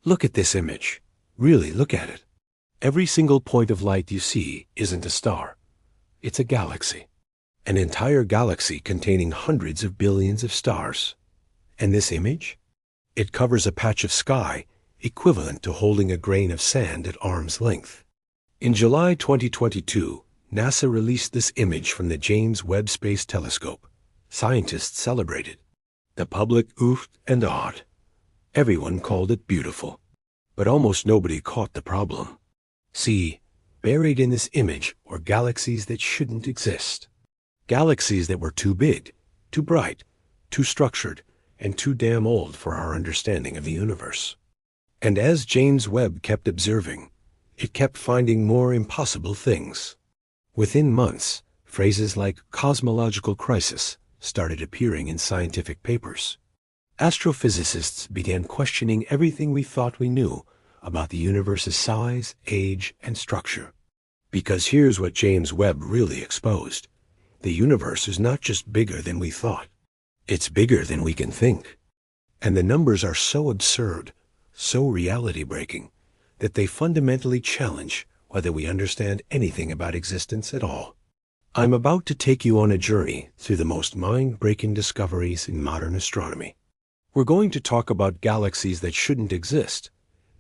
Look at this image. Really, look at it. Every single point of light you see isn't a star. It's a galaxy. An entire galaxy containing hundreds of billions of stars. And this image? It covers a patch of sky equivalent to holding a grain of sand at arm's length. In July 2022, NASA released this image from the James Webb Space Telescope. Scientists celebrated. The public oofed and awed. Everyone called it beautiful. But almost nobody caught the problem. See, buried in this image were galaxies that shouldn't exist. Galaxies that were too big, too bright, too structured, and too damn old for our understanding of the universe. And as James Webb kept observing, it kept finding more impossible things. Within months, phrases like cosmological crisis started appearing in scientific papers. Astrophysicists began questioning everything we thought we knew about the universe's size, age, and structure. Because here's what James Webb really exposed. The universe is not just bigger than we thought. It's bigger than we can think. And the numbers are so absurd, so reality-breaking, that they fundamentally challenge whether we understand anything about existence at all. I'm about to take you on a journey through the most mind-breaking discoveries in modern astronomy. We're going to talk about galaxies that shouldn't exist,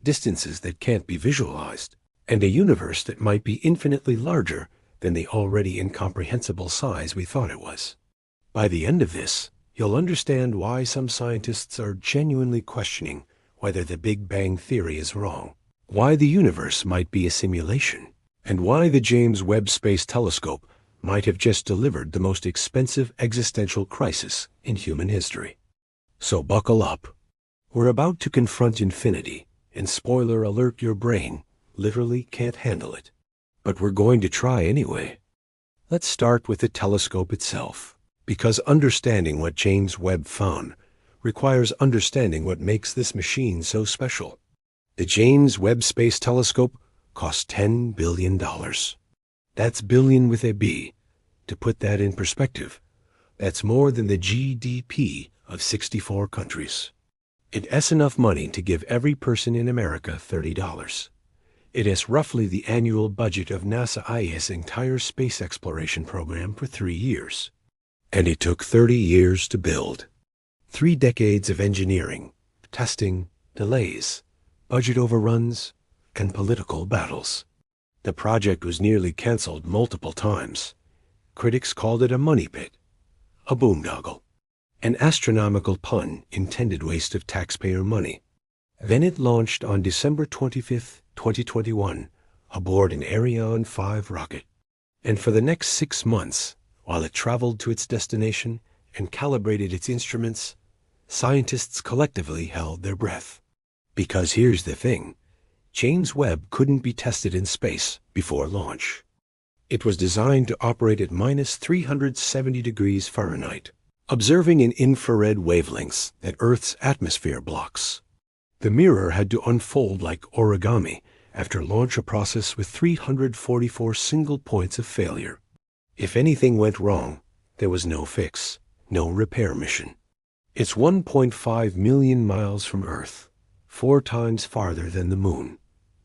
distances that can't be visualized, and a universe that might be infinitely larger than the already incomprehensible size we thought it was. By the end of this, you'll understand why some scientists are genuinely questioning whether the Big Bang Theory is wrong, why the universe might be a simulation, and why the James Webb Space Telescope might have just delivered the most expensive existential crisis in human history. So buckle up. We're about to confront infinity, and spoiler alert, your brain literally can't handle it. But we're going to try anyway. Let's start with the telescope itself, because understanding what James Webb found requires understanding what makes this machine so special. The James Webb Space Telescope cost $10 billion. That's billion with a B. To put that in perspective, that's more than the GDP of 64 countries. It has enough money to give every person in America $30. It is roughly the annual budget of NASA's entire space exploration program for 3 years. And it took 30 years to build. 3 decades of engineering, testing, delays, budget overruns, and political battles. The project was nearly canceled multiple times. Critics called it a money pit, a boondoggle, an astronomical pun intended waste of taxpayer money. Then it launched on December 25, 2021, aboard an Ariane 5 rocket. And for the next 6 months, while it traveled to its destination and calibrated its instruments, scientists collectively held their breath. Because here's the thing, James Webb couldn't be tested in space before launch. It was designed to operate at -370 degrees Fahrenheit, observing in infrared wavelengths that Earth's atmosphere blocks. The mirror had to unfold like origami after launch, a process with 344 single points of failure. If anything went wrong, there was no fix, no repair mission. It's 1.5 million miles from Earth, 4 times farther than the moon.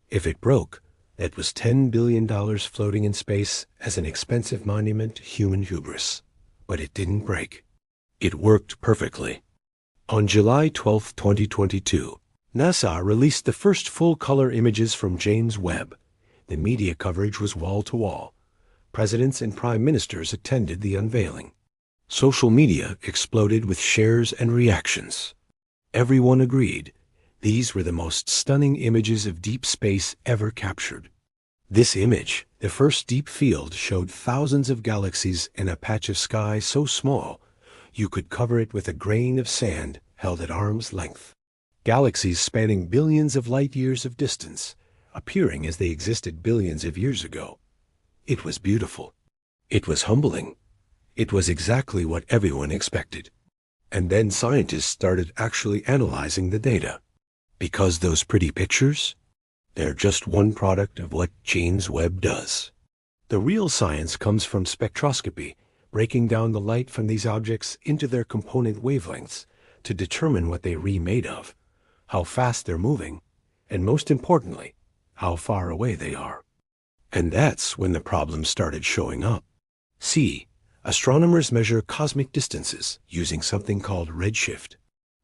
If it broke, that was $10 billion floating in space as an expensive monument to human hubris. But it didn't break. It worked perfectly. On July 12, 2022, NASA released the first full-color images from James Webb. The media coverage was wall-to-wall. Presidents and prime ministers attended the unveiling. Social media exploded with shares and reactions. Everyone agreed these were the most stunning images of deep space ever captured. This image, the first deep field, showed thousands of galaxies in a patch of sky so small you could cover it with a grain of sand held at arm's length. Galaxies spanning billions of light years of distance, appearing as they existed billions of years ago. It was beautiful. It was humbling. It was exactly what everyone expected. And then scientists started actually analyzing the data. Because those pretty pictures, they're just one product of what James Webb does. The real science comes from spectroscopy, breaking down the light from these objects into their component wavelengths to determine what they're made of, how fast they're moving, and most importantly, how far away they are. And that's when the problems started showing up. See, astronomers measure cosmic distances using something called redshift.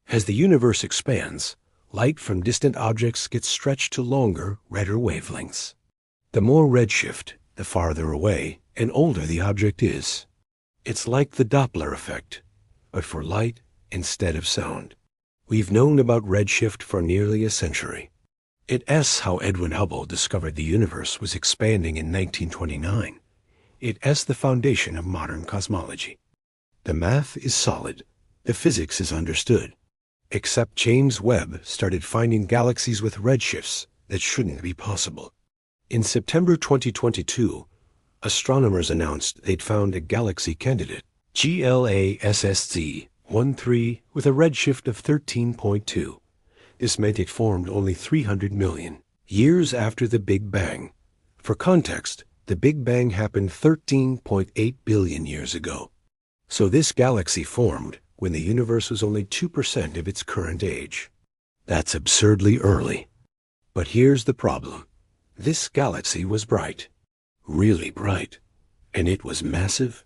As the universe expands, light from distant objects gets stretched to longer, redder wavelengths. The more redshift, the farther away and older the object is. It's like the Doppler effect, but for light instead of sound. We've known about redshift for nearly a century. It's how Edwin Hubble discovered the universe was expanding in 1929. It's the foundation of modern cosmology. The math is solid. The physics is understood. Except James Webb started finding galaxies with redshifts that shouldn't be possible. In September 2022, astronomers announced they'd found a galaxy candidate, GLASSZ 13, with a redshift of 13.2. This meant it formed only 300 million years after the Big Bang. For context, the Big Bang happened 13.8 billion years ago. So this galaxy formed when the universe was only 2% of its current age. That's absurdly early. But here's the problem. This galaxy was bright. Really bright. And it was massive.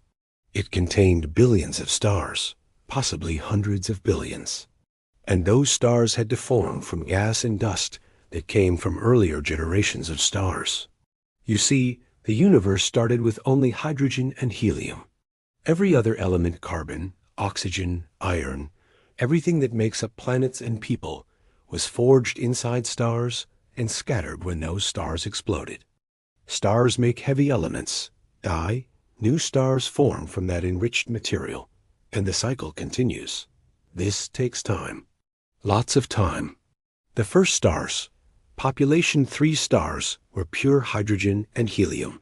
It contained billions of stars, possibly hundreds of billions. And those stars had to form from gas and dust that came from earlier generations of stars. You see, the universe started with only hydrogen and helium. Every other element, carbon, oxygen, iron, everything that makes up planets and people, was forged inside stars and scattered when those stars exploded. Stars make heavy elements, die, new stars form from that enriched material, and the cycle continues. This takes time. Lots of time. The first stars, population 3 stars, were pure hydrogen and helium.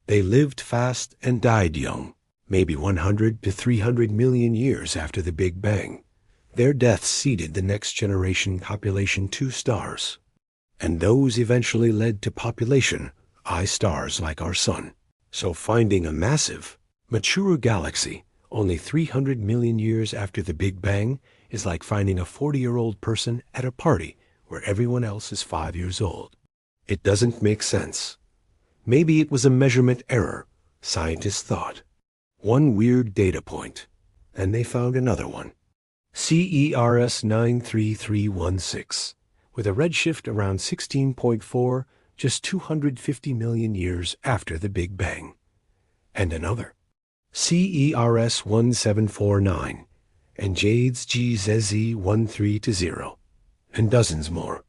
They lived fast and died young, maybe 100 to 300 million years after the Big Bang. Their deaths seeded the next generation population 2 stars. And those eventually led to population I stars like our Sun. So finding a massive, mature galaxy only 300 million years after the Big Bang is like finding a 40-year-old person at a party where everyone else is 5 years old. It doesn't make sense. Maybe it was a measurement error, scientists thought. One weird data point, and they found another one. CERS 93316, with a redshift around 16.4, just 250 million years after the Big Bang. And another. CERS 1749, and JADES GZZ 1320, and dozens more.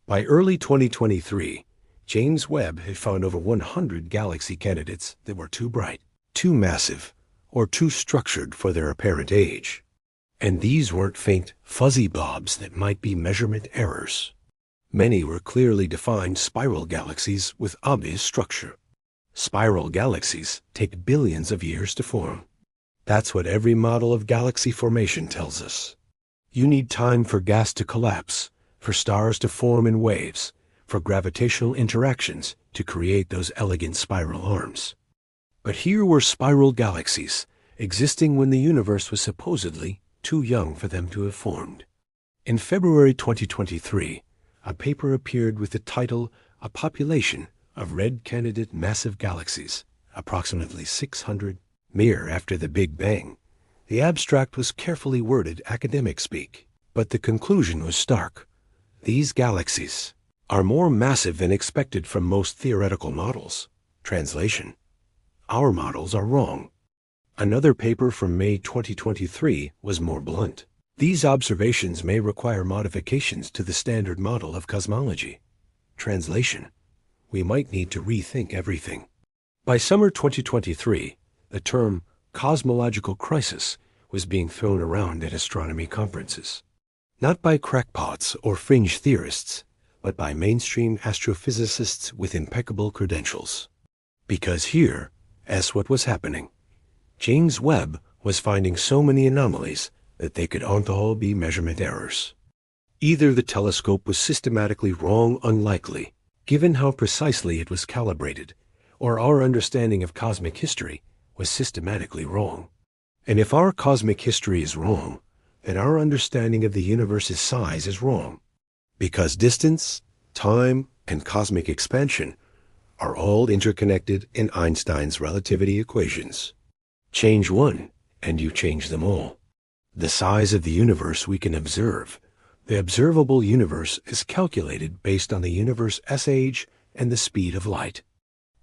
By early 2023, James Webb had found over 100 galaxy candidates that were too bright, too massive, or too structured for their apparent age. And these weren't faint, fuzzy blobs that might be measurement errors. Many were clearly defined spiral galaxies with obvious structure. Spiral galaxies take billions of years to form. That's what every model of galaxy formation tells us. You need time for gas to collapse, for stars to form in waves, for gravitational interactions to create those elegant spiral arms. But here were spiral galaxies, existing when the universe was supposedly too young for them to have formed. In February 2023, a paper appeared with the title, A Population of Red Candidate Massive Galaxies, approximately 600 mere after the Big Bang. The abstract was carefully worded academic speak, but the conclusion was stark. These galaxies are more massive than expected from most theoretical models. Translation: our models are wrong. Another paper from May 2023 was more blunt. These observations may require modifications to the standard model of cosmology. Translation: we might need to rethink everything. By summer 2023, the term cosmological crisis was being thrown around at astronomy conferences. Not by crackpots or fringe theorists, but by mainstream astrophysicists with impeccable credentials. Because here, as what was happening, James Webb was finding so many anomalies that they could all be measurement errors. Either the telescope was systematically wrong unlikely, given how precisely it was calibrated, or our understanding of cosmic history was systematically wrong. And if our cosmic history is wrong, then our understanding of the universe's size is wrong. Because distance, time, and cosmic expansion are all interconnected in Einstein's relativity equations. Change one, and you change them all. The size of the universe we can observe. The observable universe is calculated based on the universe's age and the speed of light.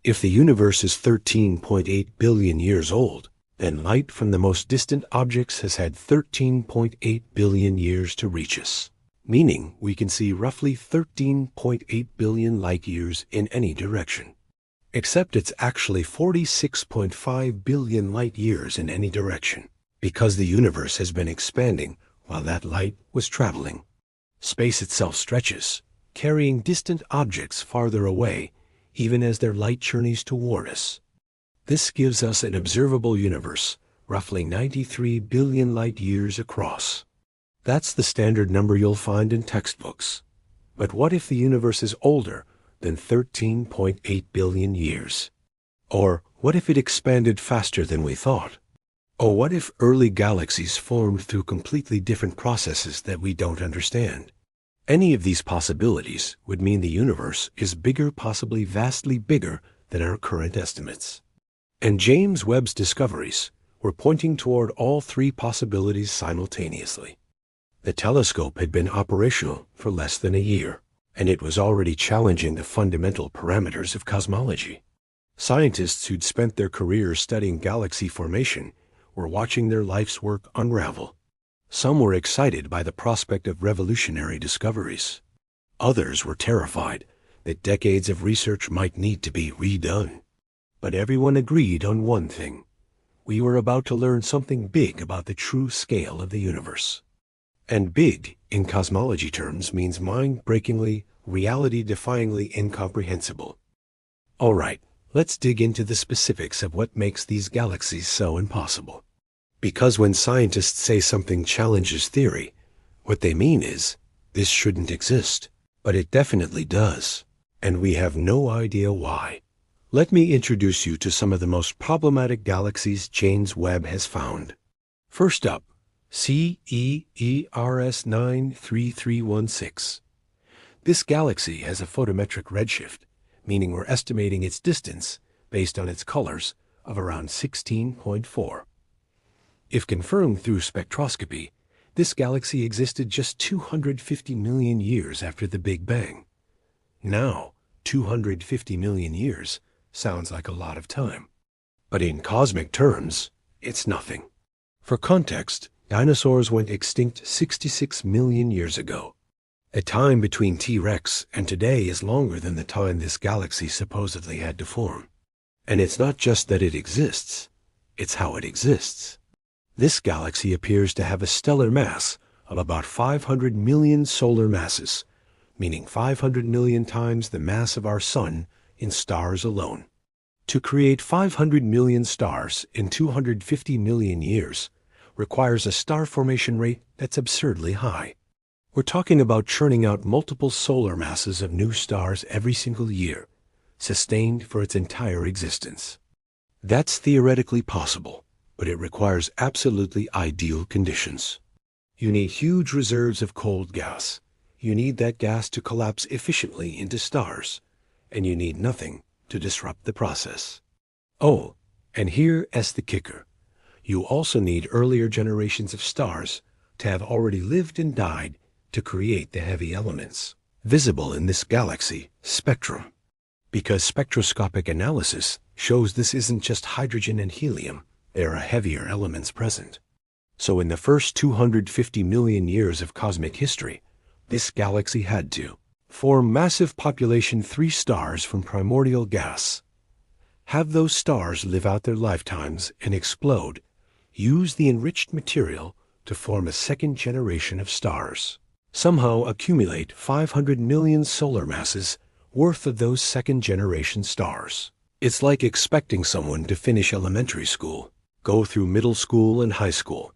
If the universe is 13.8 billion years old, then light from the most distant objects has had 13.8 billion years to reach us, meaning we can see roughly 13.8 billion light years in any direction. Except it's actually 46.5 billion light years in any direction, because the universe has been expanding while that light was traveling. Space itself stretches, carrying distant objects farther away, even as their light journeys toward us. This gives us an observable universe, roughly 93 billion light years across. That's the standard number you'll find in textbooks. But what if the universe is older than 13.8 billion years? Or what if it expanded faster than we thought? Or what if early galaxies formed through completely different processes that we don't understand? Any of these possibilities would mean the universe is bigger, possibly vastly bigger than our current estimates. And James Webb's discoveries were pointing toward all three possibilities simultaneously. The telescope had been operational for less than a year, and it was already challenging the fundamental parameters of cosmology. Scientists who'd spent their careers studying galaxy formation were watching their life's work unravel. Some were excited by the prospect of revolutionary discoveries. Others were terrified that decades of research might need to be redone. But everyone agreed on one thing. We were about to learn something big about the true scale of the universe. And big, in cosmology terms, means mind-breakingly, reality-defyingly incomprehensible. All right, let's dig into the specifics of what makes these galaxies so impossible. Because when scientists say something challenges theory, what they mean is, this shouldn't exist. But it definitely does, and we have no idea why. Let me introduce you to some of the most problematic galaxies James Webb has found. First up, CEERS 93316. This galaxy has a photometric redshift, meaning we're estimating its distance based on its colors of around 16.4. If confirmed through spectroscopy, this galaxy existed just 250 million years after the Big Bang. Now, 250 million years sounds like a lot of time. But in cosmic terms, it's nothing. For context, dinosaurs went extinct 66 million years ago. A time between T-Rex and today is longer than the time this galaxy supposedly had to form. And it's not just that it exists, it's how it exists. This galaxy appears to have a stellar mass of about 500 million solar masses, meaning 500 million times the mass of our Sun in stars alone. To create 500 million stars in 250 million years requires a star formation rate that's absurdly high. We're talking about churning out multiple solar masses of new stars every single year, sustained for its entire existence. That's theoretically possible, but it requires absolutely ideal conditions. You need huge reserves of cold gas. You need that gas to collapse efficiently into stars, and you need nothing to disrupt the process. Oh, and here's the kicker. You also need earlier generations of stars to have already lived and died to create the heavy elements visible in this galaxy spectrum. Because spectroscopic analysis shows this isn't just hydrogen and helium, there are heavier elements present. So in the first 250 million years of cosmic history, this galaxy had to form massive population 3 stars from primordial gas, have those stars live out their lifetimes and explode, use the enriched material to form a second generation of stars, somehow accumulate 500 million solar masses worth of those second generation stars. It's like expecting someone to finish elementary school, go through middle school and high school,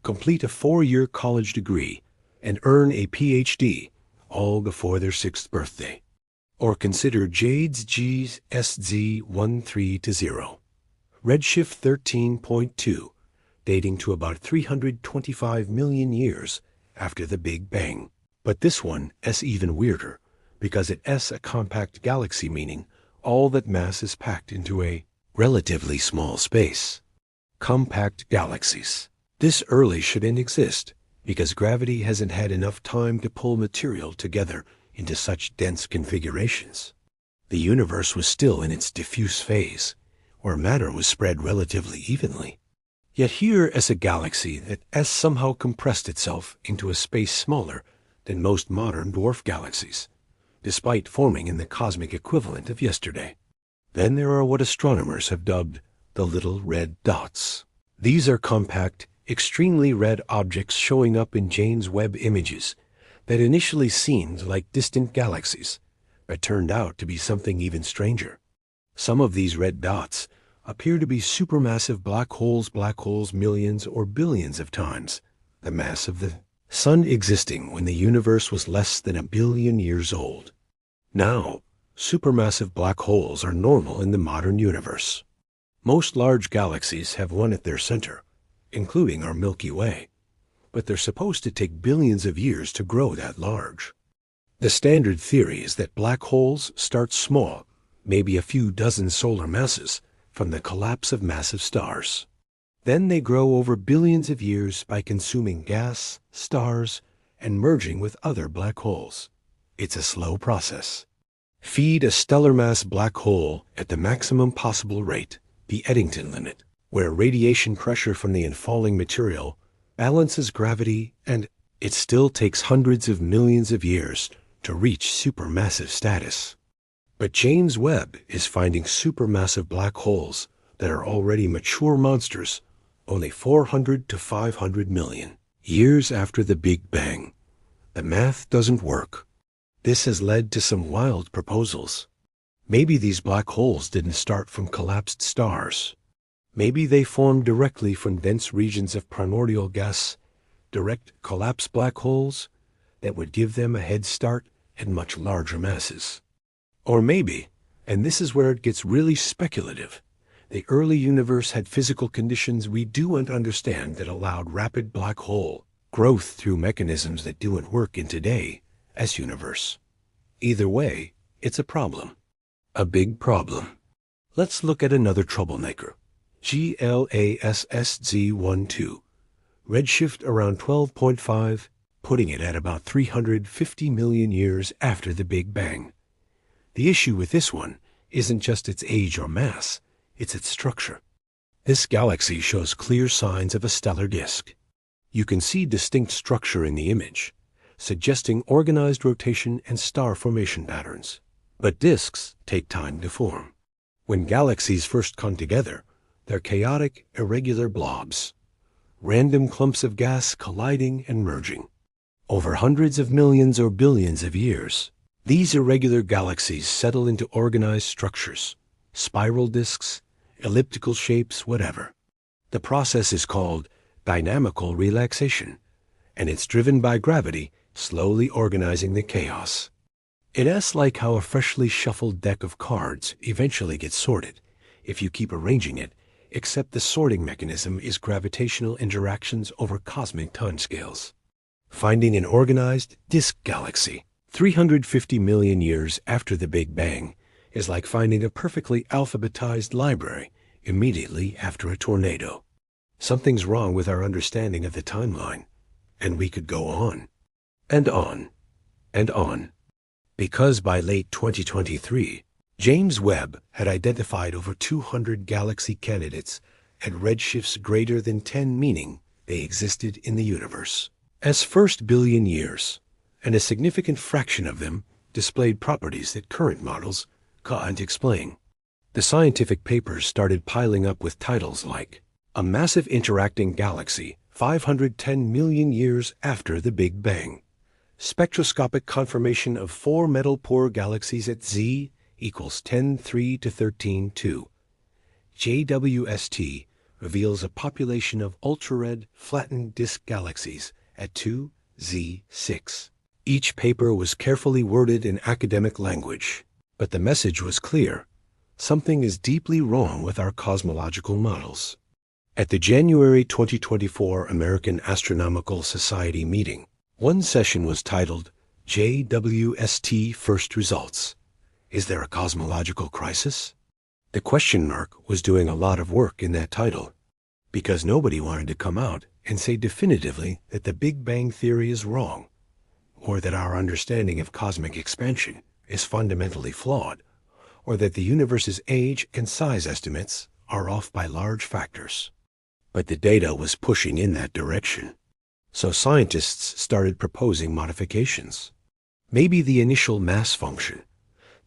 complete a 4-year college degree, and earn a PhD, all before their 6th birthday. Or consider JWST 1320, redshift 13.2, dating to about 325 million years after the Big Bang. But this one is even weirder, because it is a compact galaxy, meaning all that mass is packed into a relatively small space. Compact galaxies. This early shouldn't exist because gravity hasn't had enough time to pull material together into such dense configurations. The universe was still in its diffuse phase, where matter was spread relatively evenly. Yet here is a galaxy that has somehow compressed itself into a space smaller than most modern dwarf galaxies, despite forming in the cosmic equivalent of yesterday. Then there are what astronomers have dubbed the little red dots. These are compact, extremely red objects showing up in James Webb images that initially seemed like distant galaxies, but turned out to be something even stranger. Some of these red dots appear to be supermassive black holes millions or billions of times the mass of the Sun, existing when the universe was less than 1 billion years old. Now, supermassive black holes are normal in the modern universe. Most large galaxies have one at their center, including our Milky Way, but they're supposed to take billions of years to grow that large. The standard theory is that black holes start small, maybe a few dozen solar masses, from the collapse of massive stars. Then they grow over billions of years by consuming gas, stars, and merging with other black holes. It's a slow process. Feed a stellar mass black hole at the maximum possible rate, the Eddington limit, where radiation pressure from the infalling material balances gravity, and it still takes hundreds of millions of years to reach supermassive status. But James Webb is finding supermassive black holes that are already mature monsters, only 400 to 500 million years after the Big Bang. The math doesn't work. This has led to some wild proposals. Maybe these black holes didn't start from collapsed stars. Maybe they formed directly from dense regions of primordial gas, direct collapsed black holes that would give them a head start at much larger masses. Or maybe, and this is where it gets really speculative, the early universe had physical conditions we don't understand that allowed rapid black hole growth through mechanisms that don't work in today as universe. Either way, it's a problem. A big problem. Let's look at another troublemaker. GLASSZ12. Redshift around 12.5, putting it at about 350 million years after the Big Bang. The issue with this one isn't just its age or mass, it's its structure. This galaxy shows clear signs of a stellar disk. You can see distinct structure in the image, suggesting organized rotation and star formation patterns. But disks take time to form. When galaxies first come together, they're chaotic, irregular blobs, random clumps of gas colliding and merging. Over hundreds of millions or billions of years, these irregular galaxies settle into organized structures, spiral disks, elliptical shapes, whatever. The process is called dynamical relaxation, and it's driven by gravity slowly organizing the chaos. It is like how a freshly shuffled deck of cards eventually gets sorted if you keep arranging it, except the sorting mechanism is gravitational interactions over cosmic timescales. Finding an organized disk galaxy 350 million years after the Big Bang is like finding a perfectly alphabetized library immediately after a tornado. Something's wrong with our understanding of the timeline, and we could go on, and on, and on. Because by late 2023, James Webb had identified over 200 galaxy candidates at redshifts greater than 10, meaning they existed in the universe as first billion years, and a significant fraction of them displayed properties that current models can't explain. The scientific papers started piling up with titles like "A Massive Interacting Galaxy 510 Million Years After the Big Bang," "Spectroscopic Confirmation of 4 Metal-Poor Galaxies at Z equals 10.3 to 13.2. JWST reveals a population of ultra-red flattened disk galaxies at 2Z6. Each paper was carefully worded in academic language, but the message was clear. Something is deeply wrong with our cosmological models. At the January 2024 American Astronomical Society meeting, one session was titled JWST first results. Is there a cosmological crisis? The question mark was doing a lot of work in that title, because nobody wanted to come out and say definitively that the Big Bang Theory is wrong, or that our understanding of cosmic expansion is fundamentally flawed, or that the universe's age and size estimates are off by large factors. But the data was pushing in that direction. So scientists started proposing modifications. Maybe the initial mass function,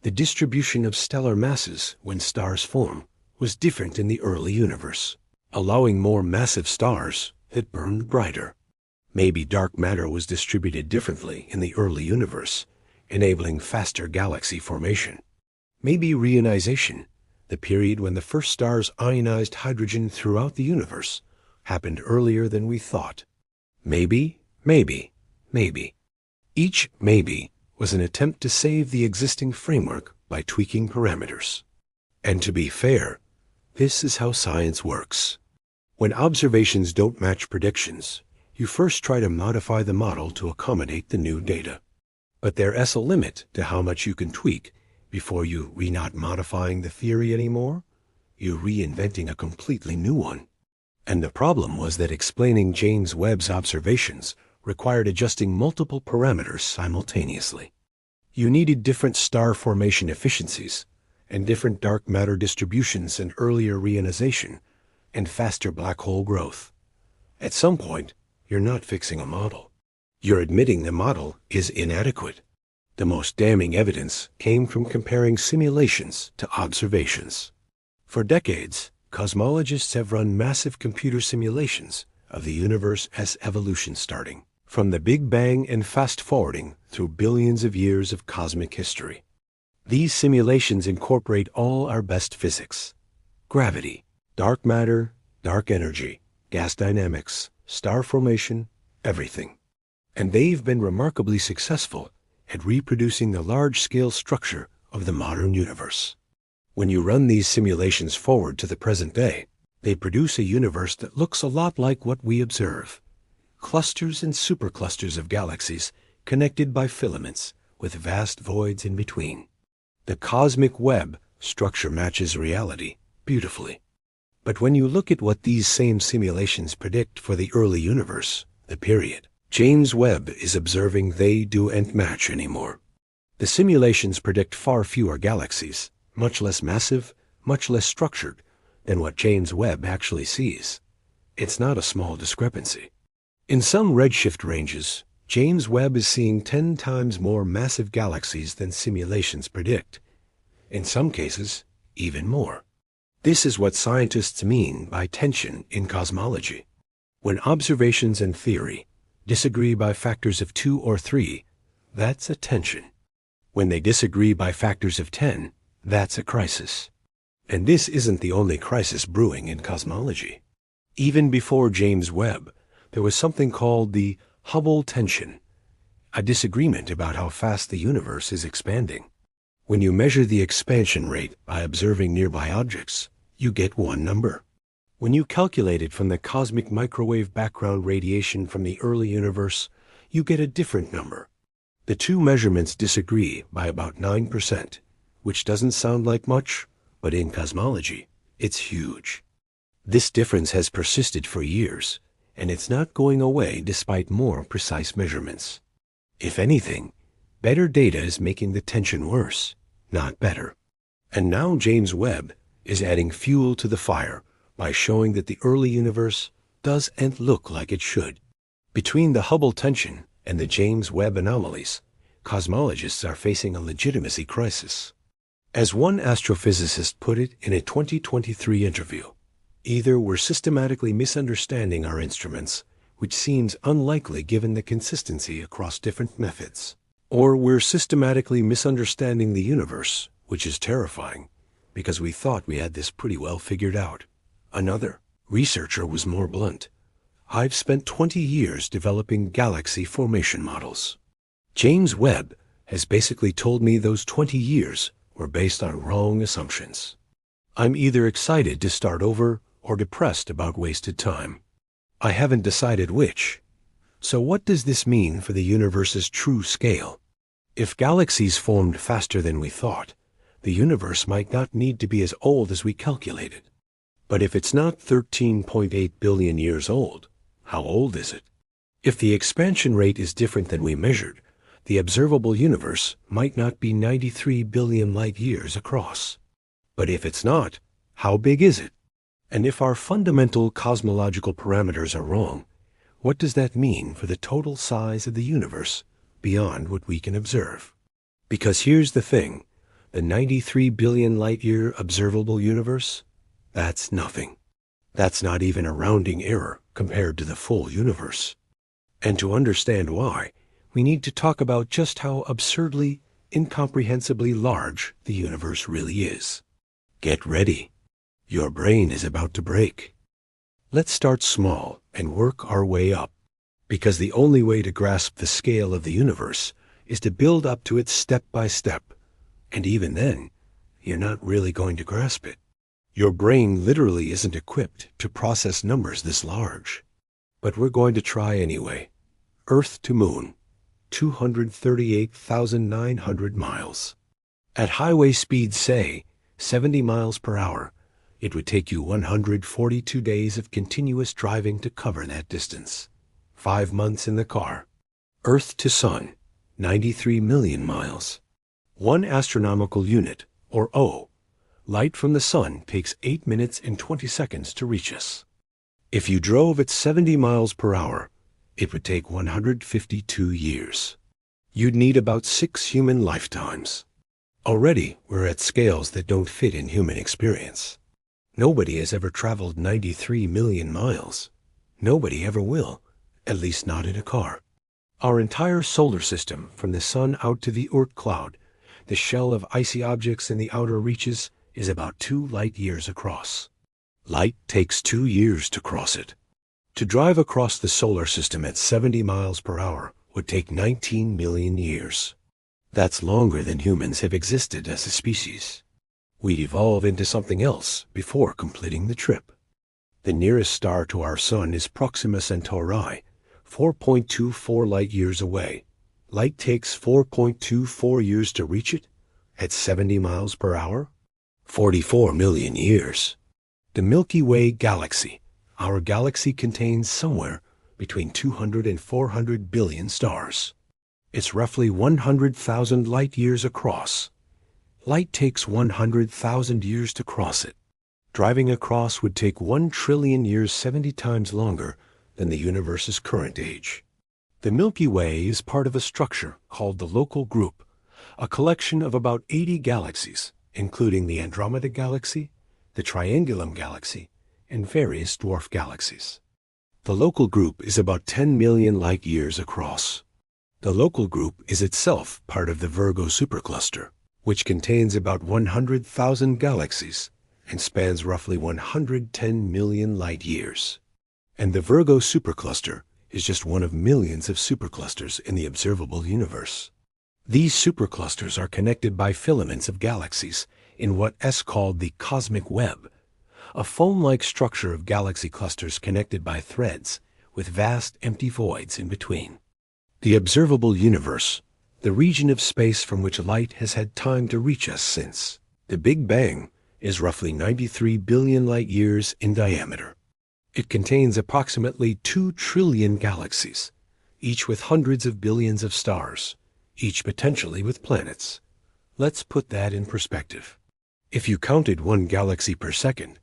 the distribution of stellar masses when stars form, was different in the early universe, allowing more massive stars that burned brighter. Maybe dark matter was distributed differently in the early universe, enabling faster galaxy formation. Maybe reionization, the period when the first stars ionized hydrogen throughout the universe, happened earlier than we thought. Maybe. Each maybe was an attempt to save the existing framework by tweaking parameters. And to be fair, this is how science works. When observations don't match predictions, you first try to modify the model to accommodate the new data. But there's a limit to how much you can tweak before you're not modifying the theory anymore. You're reinventing a completely new one. And the problem was that explaining James Webb's observations required adjusting multiple parameters simultaneously. You needed different star formation efficiencies, and different dark matter distributions and earlier reionization, and faster black hole growth. At some point, you're not fixing a model. You're admitting the model is inadequate. The most damning evidence came from comparing simulations to observations. For decades, cosmologists have run massive computer simulations of the universe as evolution starting, from the Big Bang and fast-forwarding through billions of years of cosmic history. These simulations incorporate all our best physics: gravity, dark matter, dark energy, gas dynamics, star formation, everything. And they've been remarkably successful at reproducing the large-scale structure of the modern universe. When you run these simulations forward to the present day, they produce a universe that looks a lot like what we observe. Clusters and superclusters of galaxies connected by filaments with vast voids in between. The cosmic web structure matches reality beautifully. But when you look at what these same simulations predict for the early universe, the period James Webb is observing, they don't match anymore. The simulations predict far fewer galaxies, much less massive, much less structured than what James Webb actually sees. It's not a small discrepancy. In some redshift ranges, James Webb is seeing 10 times more massive galaxies than simulations predict. In some cases, even more. This is what scientists mean by tension in cosmology. When observations and theory disagree by factors of 2 or 3, that's a tension. When they disagree by factors of 10, that's a crisis. And this isn't the only crisis brewing in cosmology. Even before James Webb, there was something called the Hubble tension, a disagreement about how fast the universe is expanding. When you measure the expansion rate by observing nearby objects, you get one number. When you calculate it from the cosmic microwave background radiation from the early universe, you get a different number. The two measurements disagree by about 9%, which doesn't sound like much, but in cosmology, it's huge. This difference has persisted for years, and it's not going away despite more precise measurements. If anything, better data is making the tension worse, not better. And now James Webb is adding fuel to the fire by showing that the early universe doesn't look like it should. Between the Hubble tension and the James Webb anomalies, cosmologists are facing a legitimacy crisis. As one astrophysicist put it in a 2023 interview, either we're systematically misunderstanding our instruments, which seems unlikely given the consistency across different methods, or we're systematically misunderstanding the universe, which is terrifying, because we thought we had this pretty well figured out. Another researcher was more blunt. I've spent 20 years developing galaxy formation models. James Webb has basically told me those 20 years were based on wrong assumptions. I'm either excited to start over or depressed about wasted time. I haven't decided which. So what does this mean for the universe's true scale? If galaxies formed faster than we thought, the universe might not need to be as old as we calculated. But if it's not 13.8 billion years old, how old is it? If the expansion rate is different than we measured, the observable universe might not be 93 billion light years across. But if it's not, how big is it? And if our fundamental cosmological parameters are wrong, what does that mean for the total size of the universe beyond what we can observe? Because here's the thing, the 93 billion light-year observable universe, that's nothing. That's not even a rounding error compared to the full universe. And to understand why, we need to talk about just how absurdly, incomprehensibly large the universe really is. Get ready. Your brain is about to break. Let's start small and work our way up, because the only way to grasp the scale of the universe is to build up to it step by step. And even then, you're not really going to grasp it. Your brain literally isn't equipped to process numbers this large. But we're going to try anyway. Earth to Moon, 238,900 miles. At highway speeds, say, 70 miles per hour, it would take you 142 days of continuous driving to cover that distance. 5 months in the car. Earth to Sun, 93 million miles. 1 astronomical unit, or O, light from the sun takes 8 minutes and 20 seconds to reach us. If you drove at 70 miles per hour, it would take 152 years. You'd need about 6 human lifetimes. Already, we're at scales that don't fit in human experience. Nobody has ever traveled 93 million miles. Nobody ever will, at least not in a car. Our entire solar system, from the sun out to the Oort cloud, the shell of icy objects in the outer reaches, is about 2 light years across. Light takes 2 years to cross it. To drive across the solar system at 70 miles per hour would take 19 million years. That's longer than humans have existed as a species. We'd evolve into something else before completing the trip. The nearest star to our sun is Proxima Centauri, 4.24 light years away. Light takes 4.24 years to reach it at 70 miles per hour. 44 million years. The Milky Way galaxy. Our galaxy contains somewhere between 200 and 400 billion stars. It's roughly 100,000 light years across. Light takes 100,000 years to cross it. Driving across would take 1 trillion years, 70 times longer than the universe's current age. The Milky Way is part of a structure called the Local Group, a collection of about 80 galaxies, including the Andromeda Galaxy, the Triangulum Galaxy, and various dwarf galaxies. The Local Group is about 10 million light years across. The Local Group is itself part of the Virgo supercluster, which contains about 100,000 galaxies and spans roughly 110 million light years. And the Virgo supercluster is just one of millions of superclusters in the observable universe. These superclusters are connected by filaments of galaxies in what is called the cosmic web, a foam-like structure of galaxy clusters connected by threads with vast empty voids in between. The observable universe, the region of space from which light has had time to reach us since the Big Bang, is roughly 93 billion light years in diameter. It contains approximately 2 trillion galaxies, each with hundreds of billions of stars, each potentially with planets. Let's put that in perspective. If you counted 1 galaxy per second,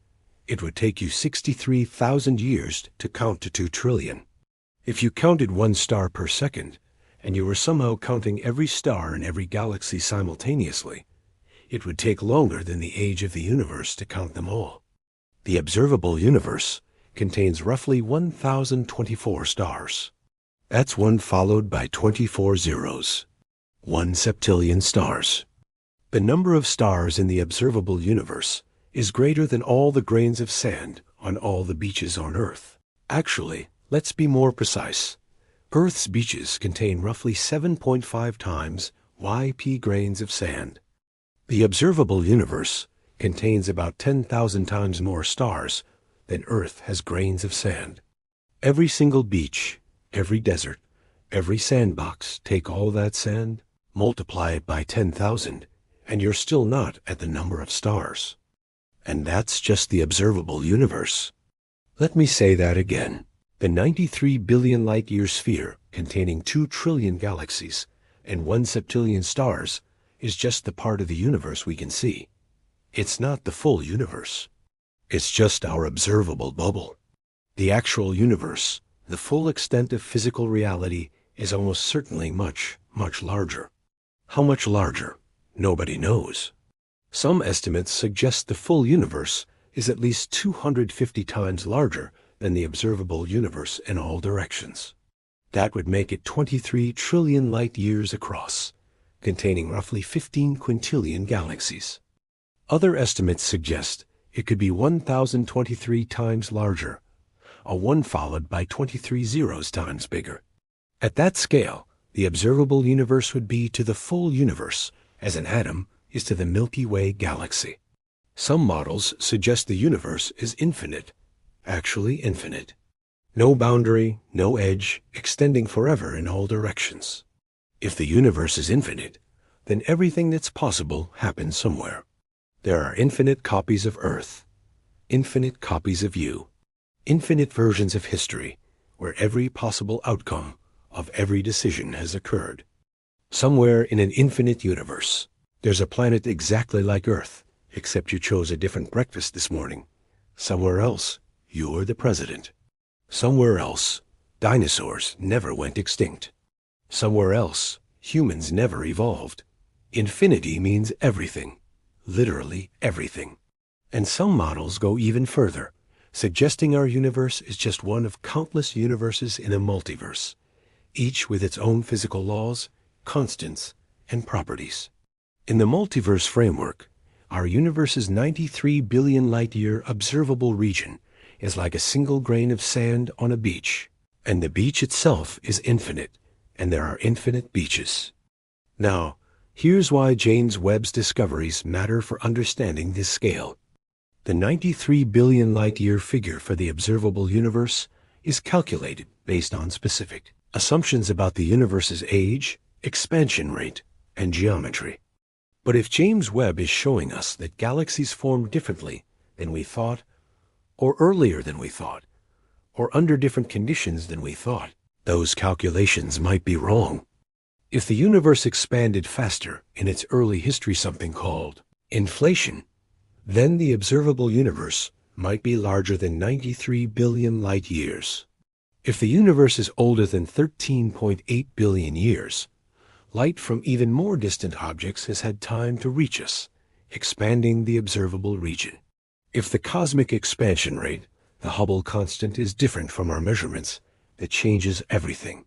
it would take you 63,000 years to count to 2 trillion. If you counted 1 star per second, and you were somehow counting every star in every galaxy simultaneously, it would take longer than the age of the universe to count them all. The observable universe contains roughly 1,024 stars. That's 1 followed by 24 zeros. 1 septillion stars. The number of stars in the observable universe is greater than all the grains of sand on all the beaches on Earth. Actually, let's be more precise. Earth's beaches contain roughly 7.5 times YP grains of sand. The observable universe contains about 10,000 times more stars than Earth has grains of sand. Every single beach, every desert, every sandbox, take all that sand, Multiply it by 10,000, and you're still not at the number of stars. And that's just the observable universe. Let me say that again. The 93 billion light-year sphere containing 2 trillion galaxies and 1 septillion stars is just the part of the universe we can see. It's not the full universe. It's just our observable bubble. The actual universe, the full extent of physical reality, is almost certainly much, much larger. How much larger? Nobody knows. Some estimates suggest the full universe is at least 250 times larger than the observable universe in all directions. That would make it 23 trillion light-years across, containing roughly 15 quintillion galaxies. Other estimates suggest it could be 1,023 times larger, a 1 followed by 23 zeros times bigger. At that scale, the observable universe would be to the full universe as an atom is to the Milky Way galaxy. Some models suggest the universe is infinite, actually infinite. No boundary, no edge, extending forever in all directions. If the universe is infinite, then everything that's possible happens somewhere. There are infinite copies of Earth, infinite copies of you, infinite versions of history where every possible outcome of every decision has occurred. Somewhere in an infinite universe, there's a planet exactly like Earth, except you chose a different breakfast this morning. Somewhere else, you're the president. Somewhere else, dinosaurs never went extinct. Somewhere else, humans never evolved. Infinity means everything, literally everything. And some models go even further, suggesting our universe is just one of countless universes in a multiverse, each with its own physical laws, constants, and properties. In the multiverse framework, our universe's 93 billion light-year observable region is like a single grain of sand on a beach, and the beach itself is infinite, and there are infinite beaches. Now, here's why James Webb's discoveries matter for understanding this scale. The 93 billion light-year figure for the observable universe is calculated based on specific assumptions about the universe's age, expansion rate, and geometry. But if James Webb is showing us that galaxies form differently than we thought, or earlier than we thought, or under different conditions than we thought, those calculations might be wrong. If the universe expanded faster in its early history, something called inflation, then the observable universe might be larger than 93 billion light-years. If the universe is older than 13.8 billion years, light from even more distant objects has had time to reach us, expanding the observable region. If the cosmic expansion rate, the Hubble constant, is different from our measurements, it changes everything.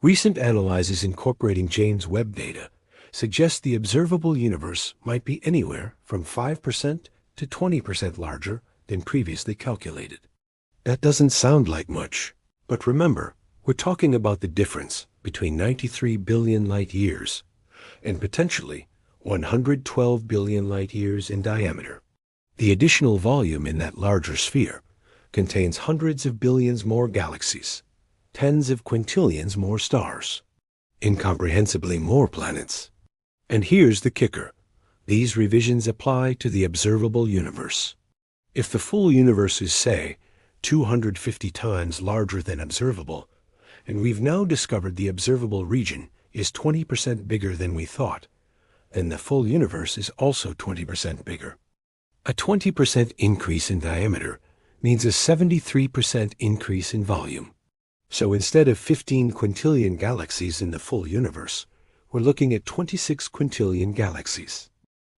Recent analyses incorporating James Webb data suggest the observable universe might be anywhere from 5% to 20% larger than previously calculated. That doesn't sound like much, but remember, we're talking about the difference between 93 billion light-years and potentially 112 billion light-years in diameter. The additional volume in that larger sphere contains hundreds of billions more galaxies, tens of quintillions more stars, incomprehensibly more planets. And here's the kicker. These revisions apply to the observable universe. If the full universe is, say, 250 times larger than observable, and we've now discovered the observable region is 20% bigger than we thought, then the full universe is also 20% bigger. A 20% increase in diameter means a 73% increase in volume. So instead of 15 quintillion galaxies in the full universe, we're looking at 26 quintillion galaxies.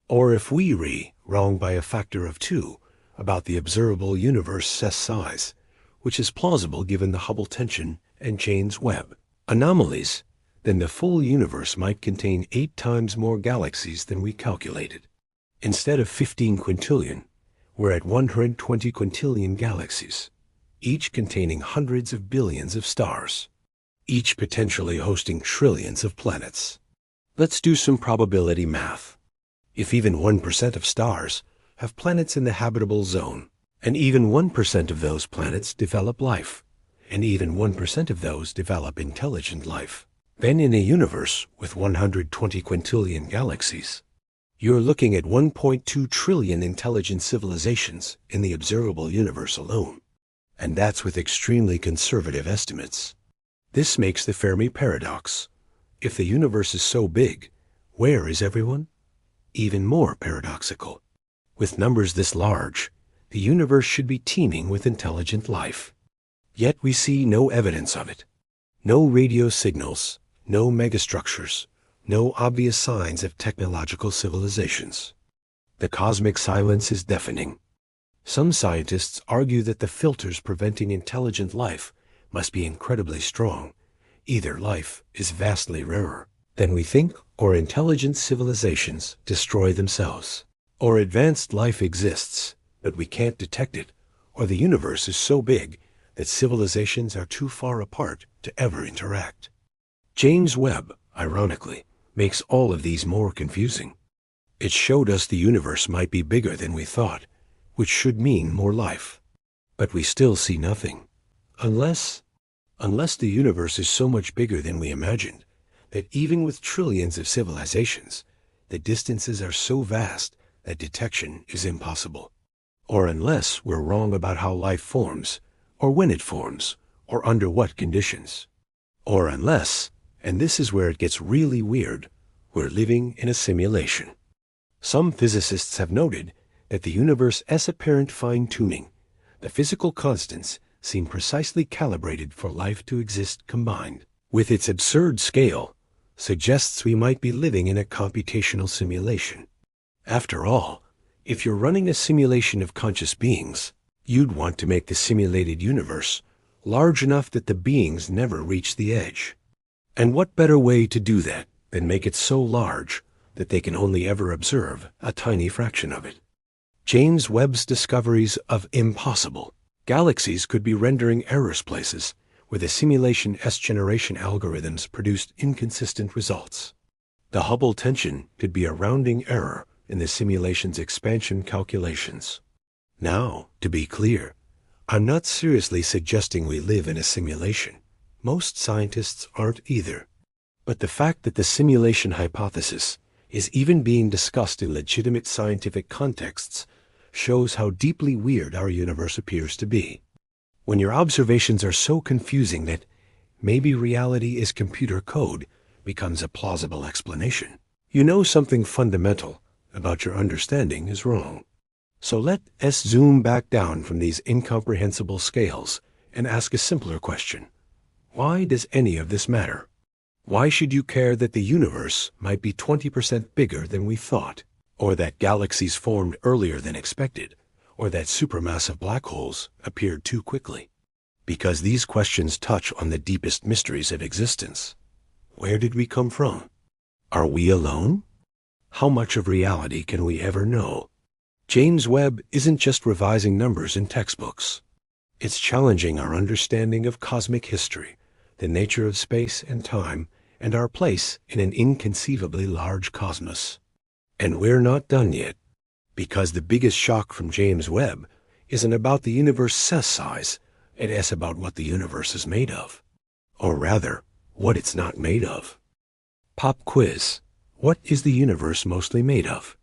Or if we wrong by a factor of 2 about the observable universe's size, which is plausible given the Hubble tension and James Webb anomalies, then the full universe might contain 8 times more galaxies than we calculated. Instead of 15 quintillion, we're at 120 quintillion galaxies, each containing hundreds of billions of stars, each potentially hosting trillions of planets. Let's do some probability math. If even 1% of stars have planets in the habitable zone, and even 1% of those planets develop life, and even 1% of those develop intelligent life, Then in a universe with 120 quintillion galaxies, you're looking at 1.2 trillion intelligent civilizations in the observable universe alone. And that's with extremely conservative estimates. This makes the Fermi paradox. If the universe is so big, where is everyone? Even more paradoxical. With numbers this large, the universe should be teeming with intelligent life. Yet we see no evidence of it. No radio signals, no megastructures, no obvious signs of technological civilizations. The cosmic silence is deafening. Some scientists argue that the filters preventing intelligent life must be incredibly strong. Either life is vastly rarer than we think, or intelligent civilizations destroy themselves. Or advanced life exists, but we can't detect it, or the universe is so big that civilizations are too far apart to ever interact. James Webb, ironically, makes all of these more confusing. It showed us the universe might be bigger than we thought, which should mean more life. But we still see nothing. Unless the universe is so much bigger than we imagined, that even with trillions of civilizations, the distances are so vast that detection is impossible. Or unless we're wrong about how life forms, or when it forms, or under what conditions. Or unless, and this is where it gets really weird, we're living in a simulation. Some physicists have noted that the universe's apparent fine-tuning, the physical constants, seem precisely calibrated for life to exist combined. With its absurd scale, suggests we might be living in a computational simulation. After all, if you're running a simulation of conscious beings, you'd want to make the simulated universe large enough that the beings never reach the edge. And what better way to do that than make it so large that they can only ever observe a tiny fraction of it? James Webb's discoveries of impossible galaxies could be rendering errors places where the simulation S-generation algorithms produced inconsistent results. The Hubble tension could be a rounding error in the simulation's expansion calculations. Now, to be clear, I'm not seriously suggesting we live in a simulation. Most scientists aren't either. But the fact that the simulation hypothesis is even being discussed in legitimate scientific contexts shows how deeply weird our universe appears to be. When your observations are so confusing that maybe reality is computer code becomes a plausible explanation, you know something fundamental about your understanding is wrong. So let's zoom back down from these incomprehensible scales and ask a simpler question. Why does any of this matter? Why should you care that the universe might be 20% bigger than we thought, or that galaxies formed earlier than expected, or that supermassive black holes appeared too quickly? Because these questions touch on the deepest mysteries of existence. Where did we come from? Are we alone? How much of reality can we ever know? James Webb isn't just revising numbers in textbooks. It's challenging our understanding of cosmic history, the nature of space and time, and our place in an inconceivably large cosmos. And we're not done yet, because the biggest shock from James Webb isn't about the universe's size, it's about what the universe is made of. Or rather, what it's not made of. Pop quiz. What is the universe mostly made of?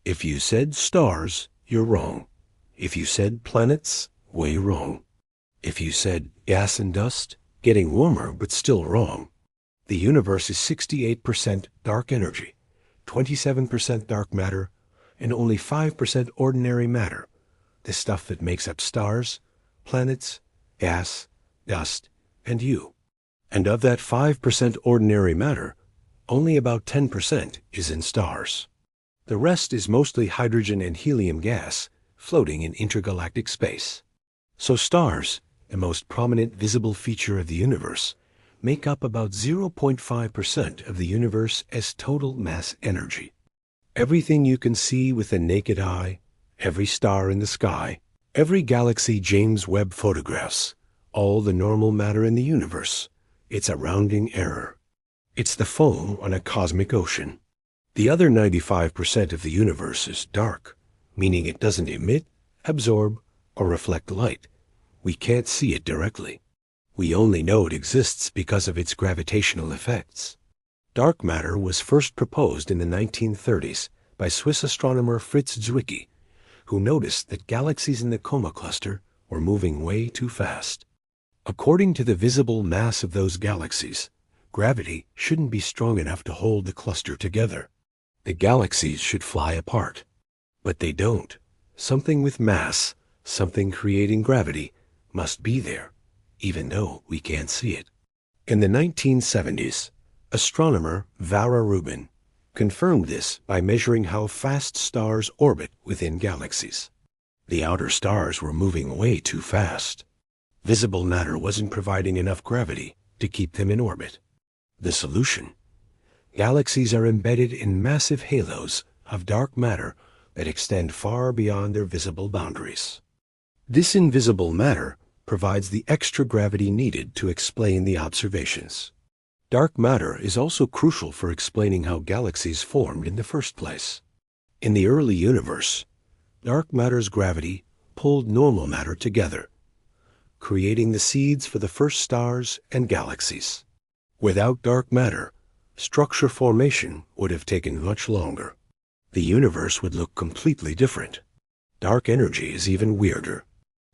If you said stars, you're wrong. If you said planets, way wrong. If you said gas and dust, getting warmer but still wrong. The universe is 68% dark energy, 27% dark matter, and only 5% ordinary matter, the stuff that makes up stars, planets, gas, dust, and you. And of that 5% ordinary matter, only about 10% is in stars. The rest is mostly hydrogen and helium gas floating in intergalactic space. So stars, the most prominent visible feature of the universe, make up about 0.5% of the universe's total mass energy. Everything you can see with the naked eye, every star in the sky, every galaxy James Webb photographs, all the normal matter in the universe, it's a rounding error. It's the foam on a cosmic ocean. The other 95% of the universe is dark, meaning it doesn't emit, absorb, or reflect light. We can't see it directly. We only know it exists because of its gravitational effects. Dark matter was first proposed in the 1930s by Swiss astronomer Fritz Zwicky, who noticed that galaxies in the Coma cluster were moving way too fast. According to the visible mass of those galaxies, gravity shouldn't be strong enough to hold the cluster together. The galaxies should fly apart. But they don't. Something with mass, something creating gravity, must be there, even though we can't see it. In the 1970s, astronomer Vera Rubin confirmed this by measuring how fast stars orbit within galaxies. The outer stars were moving way too fast. Visible matter wasn't providing enough gravity to keep them in orbit. The solution? Galaxies are embedded in massive halos of dark matter that extend far beyond their visible boundaries. This invisible matter provides the extra gravity needed to explain the observations. Dark matter is also crucial for explaining how galaxies formed in the first place. In the early universe, dark matter's gravity pulled normal matter together, creating the seeds for the first stars and galaxies. Without dark matter, structure formation would have taken much longer. The universe would look completely different. Dark energy is even weirder.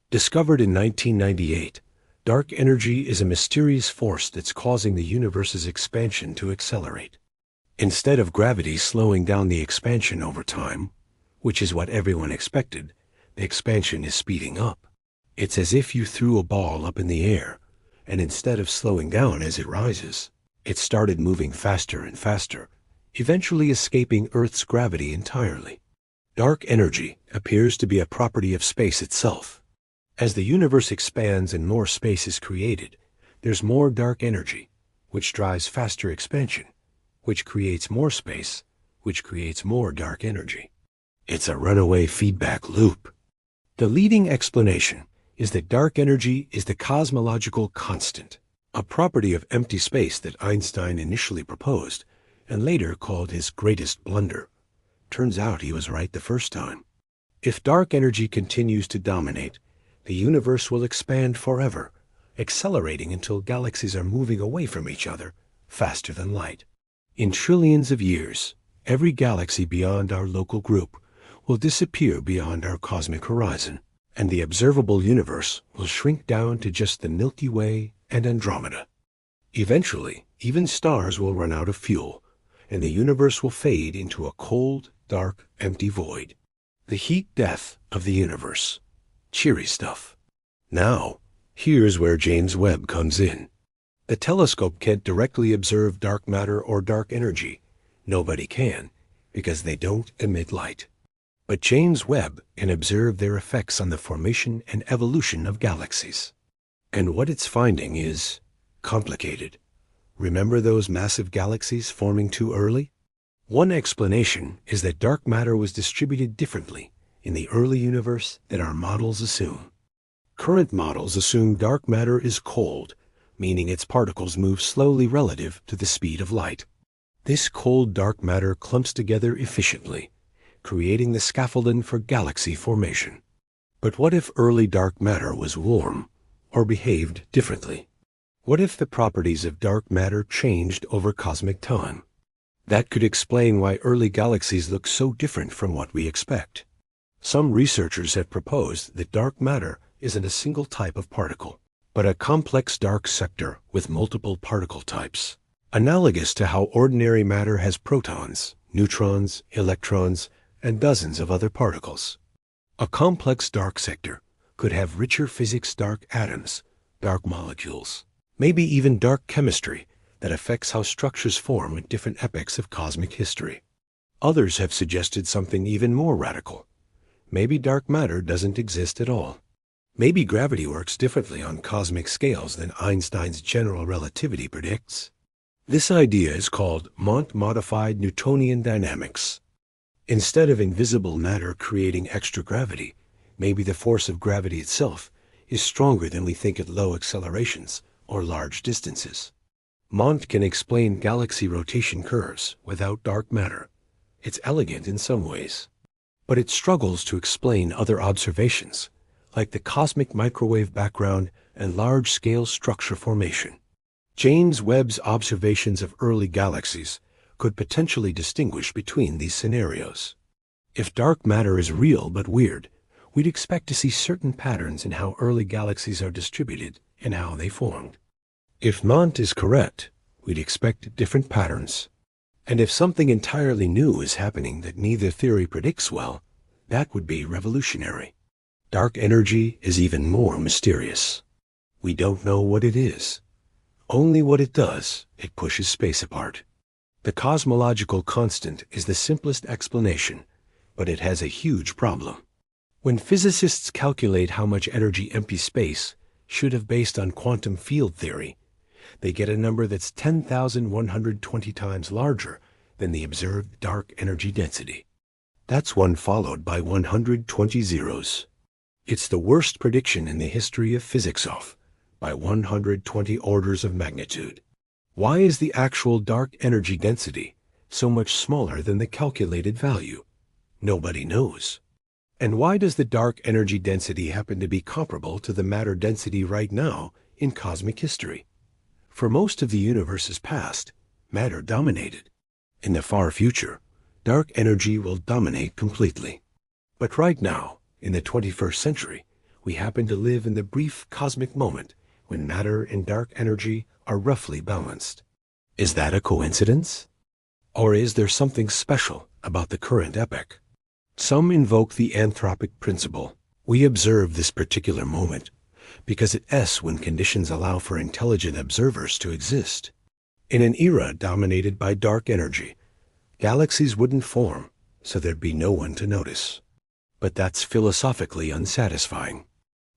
Discovered in 1998, dark energy is a mysterious force that's causing the universe's expansion to accelerate. Instead of gravity slowing down the expansion over time, which is what everyone expected, the expansion is speeding up. It's as if you threw a ball up in the air, and instead of slowing down as it rises, it started moving faster and faster, eventually escaping Earth's gravity entirely. Dark energy appears to be a property of space itself. As the universe expands and more space is created, there's more dark energy, which drives faster expansion, which creates more space, which creates more dark energy. It's a runaway feedback loop. The leading explanation is that dark energy is the cosmological constant, a property of empty space that Einstein initially proposed and later called his greatest blunder. Turns out he was right the first time. If dark energy continues to dominate, the universe will expand forever, accelerating until galaxies are moving away from each other faster than light. In trillions of years, every galaxy beyond our local group will disappear beyond our cosmic horizon, and the observable universe will shrink down to just the Milky Way and Andromeda. Eventually, even stars will run out of fuel, and the universe will fade into a cold, dark, empty void. The heat death of the universe. Cheery stuff. Now, here's where James Webb comes in. The telescope can't directly observe dark matter or dark energy. Nobody can, because they don't emit light. But James Webb can observe their effects on the formation and evolution of galaxies. And what it's finding is complicated. Remember those massive galaxies forming too early? One explanation is that dark matter was distributed differently in the early universe than our models assume. Current models assume dark matter is cold, meaning its particles move slowly relative to the speed of light. This cold dark matter clumps together efficiently, creating the scaffolding for galaxy formation. But what if early dark matter was warm or behaved differently? What if the properties of dark matter changed over cosmic time? That could explain why early galaxies look so different from what we expect. Some researchers have proposed that dark matter isn't a single type of particle, but a complex dark sector with multiple particle types, analogous to how ordinary matter has protons, neutrons, electrons, and dozens of other particles. A complex dark sector could have richer physics dark atoms, dark molecules, maybe even dark chemistry that affects how structures form at different epochs of cosmic history. Others have suggested something even more radical. Maybe dark matter doesn't exist at all. Maybe gravity works differently on cosmic scales than Einstein's general relativity predicts. This idea is called Mont-modified Newtonian dynamics. Instead of invisible matter creating extra gravity, maybe the force of gravity itself is stronger than we think at low accelerations or large distances. Mont can explain galaxy rotation curves without dark matter. It's elegant in some ways. But it struggles to explain other observations, like the cosmic microwave background and large-scale structure formation. James Webb's observations of early galaxies could potentially distinguish between these scenarios. If dark matter is real but weird, we'd expect to see certain patterns in how early galaxies are distributed and how they formed. If Mont is correct, we'd expect different patterns. And if something entirely new is happening that neither theory predicts well, that would be revolutionary. Dark energy is even more mysterious. We don't know what it is. Only what it does, it pushes space apart. The cosmological constant is the simplest explanation, but it has a huge problem. When physicists calculate how much energy empty space should have based on quantum field theory, they get a number that's 10,120 times larger than the observed dark energy density. That's one followed by 120 zeros. It's the worst prediction in the history of physics off by 120 orders of magnitude. Why is the actual dark energy density so much smaller than the calculated value? Nobody knows. And why does the dark energy density happen to be comparable to the matter density right now in cosmic history? For most of the universe's past, matter dominated. In the far future, dark energy will dominate completely. But right now, in the 21st century, we happen to live in the brief cosmic moment when matter and dark energy are roughly balanced. Is that a coincidence? Or is there something special about the current epoch? Some invoke the anthropic principle. We observe this particular moment because it's when conditions allow for intelligent observers to exist. In an era dominated by dark energy, galaxies wouldn't form, so there'd be no one to notice. But that's philosophically unsatisfying.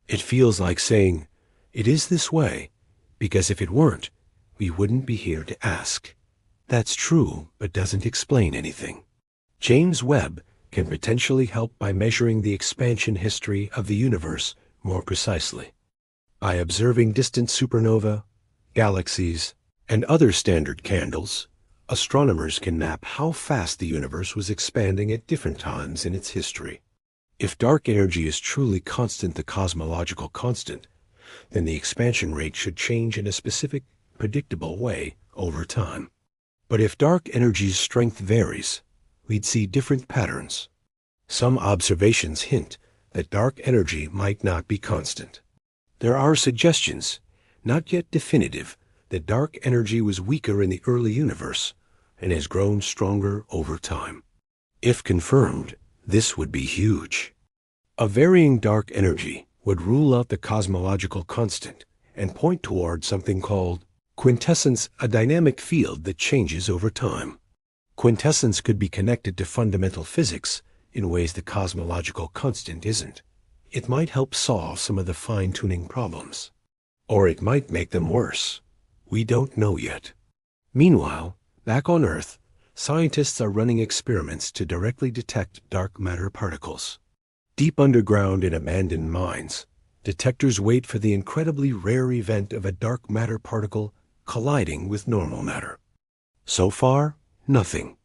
It feels like saying, it is this way, because if it weren't, we wouldn't be here to ask. That's true, but doesn't explain anything. James Webb can potentially help by measuring the expansion history of the universe more precisely. By observing distant supernovae, galaxies, and other standard candles, astronomers can map how fast the universe was expanding at different times in its history. If dark energy is truly constant, the cosmological constant, then the expansion rate should change in a specific, predictable way over time. But if dark energy's strength varies, we'd see different patterns. Some observations hint that dark energy might not be constant. There are suggestions, not yet definitive, that dark energy was weaker in the early universe and has grown stronger over time. If confirmed, this would be huge. A varying dark energy would rule out the cosmological constant and point toward something called quintessence, a dynamic field that changes over time. Quintessence could be connected to fundamental physics in ways the cosmological constant isn't. It might help solve some of the fine-tuning problems. Or it might make them worse. We don't know yet. Meanwhile, back on Earth, scientists are running experiments to directly detect dark matter particles. Deep underground in abandoned mines, detectors wait for the incredibly rare event of a dark matter particle colliding with normal matter. So far, nothing.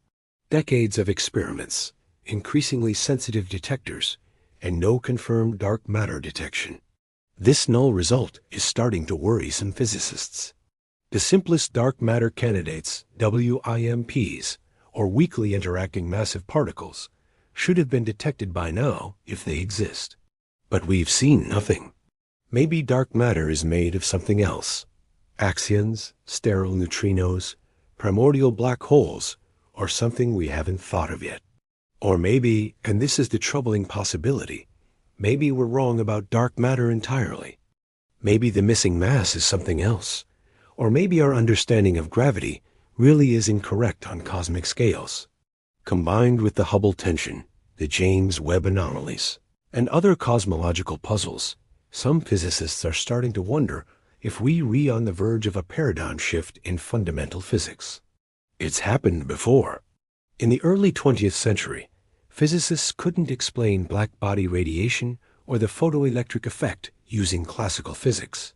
Decades of experiments, increasingly sensitive detectors, and no confirmed dark matter detection. This null result is starting to worry some physicists. The simplest dark matter candidates, WIMPs, or weakly interacting massive particles, should have been detected by now if they exist. But we've seen nothing. Maybe dark matter is made of something else. Axions, sterile neutrinos, primordial black holes, or something we haven't thought of yet. Or maybe, and this is the troubling possibility, maybe we're wrong about dark matter entirely. Maybe the missing mass is something else. Or maybe our understanding of gravity really is incorrect on cosmic scales. Combined with the Hubble tension, the James Webb anomalies, and other cosmological puzzles, some physicists are starting to wonder if we're on the verge of a paradigm shift in fundamental physics. It's happened before. In the early 20th century, physicists couldn't explain black-body radiation or the photoelectric effect using classical physics.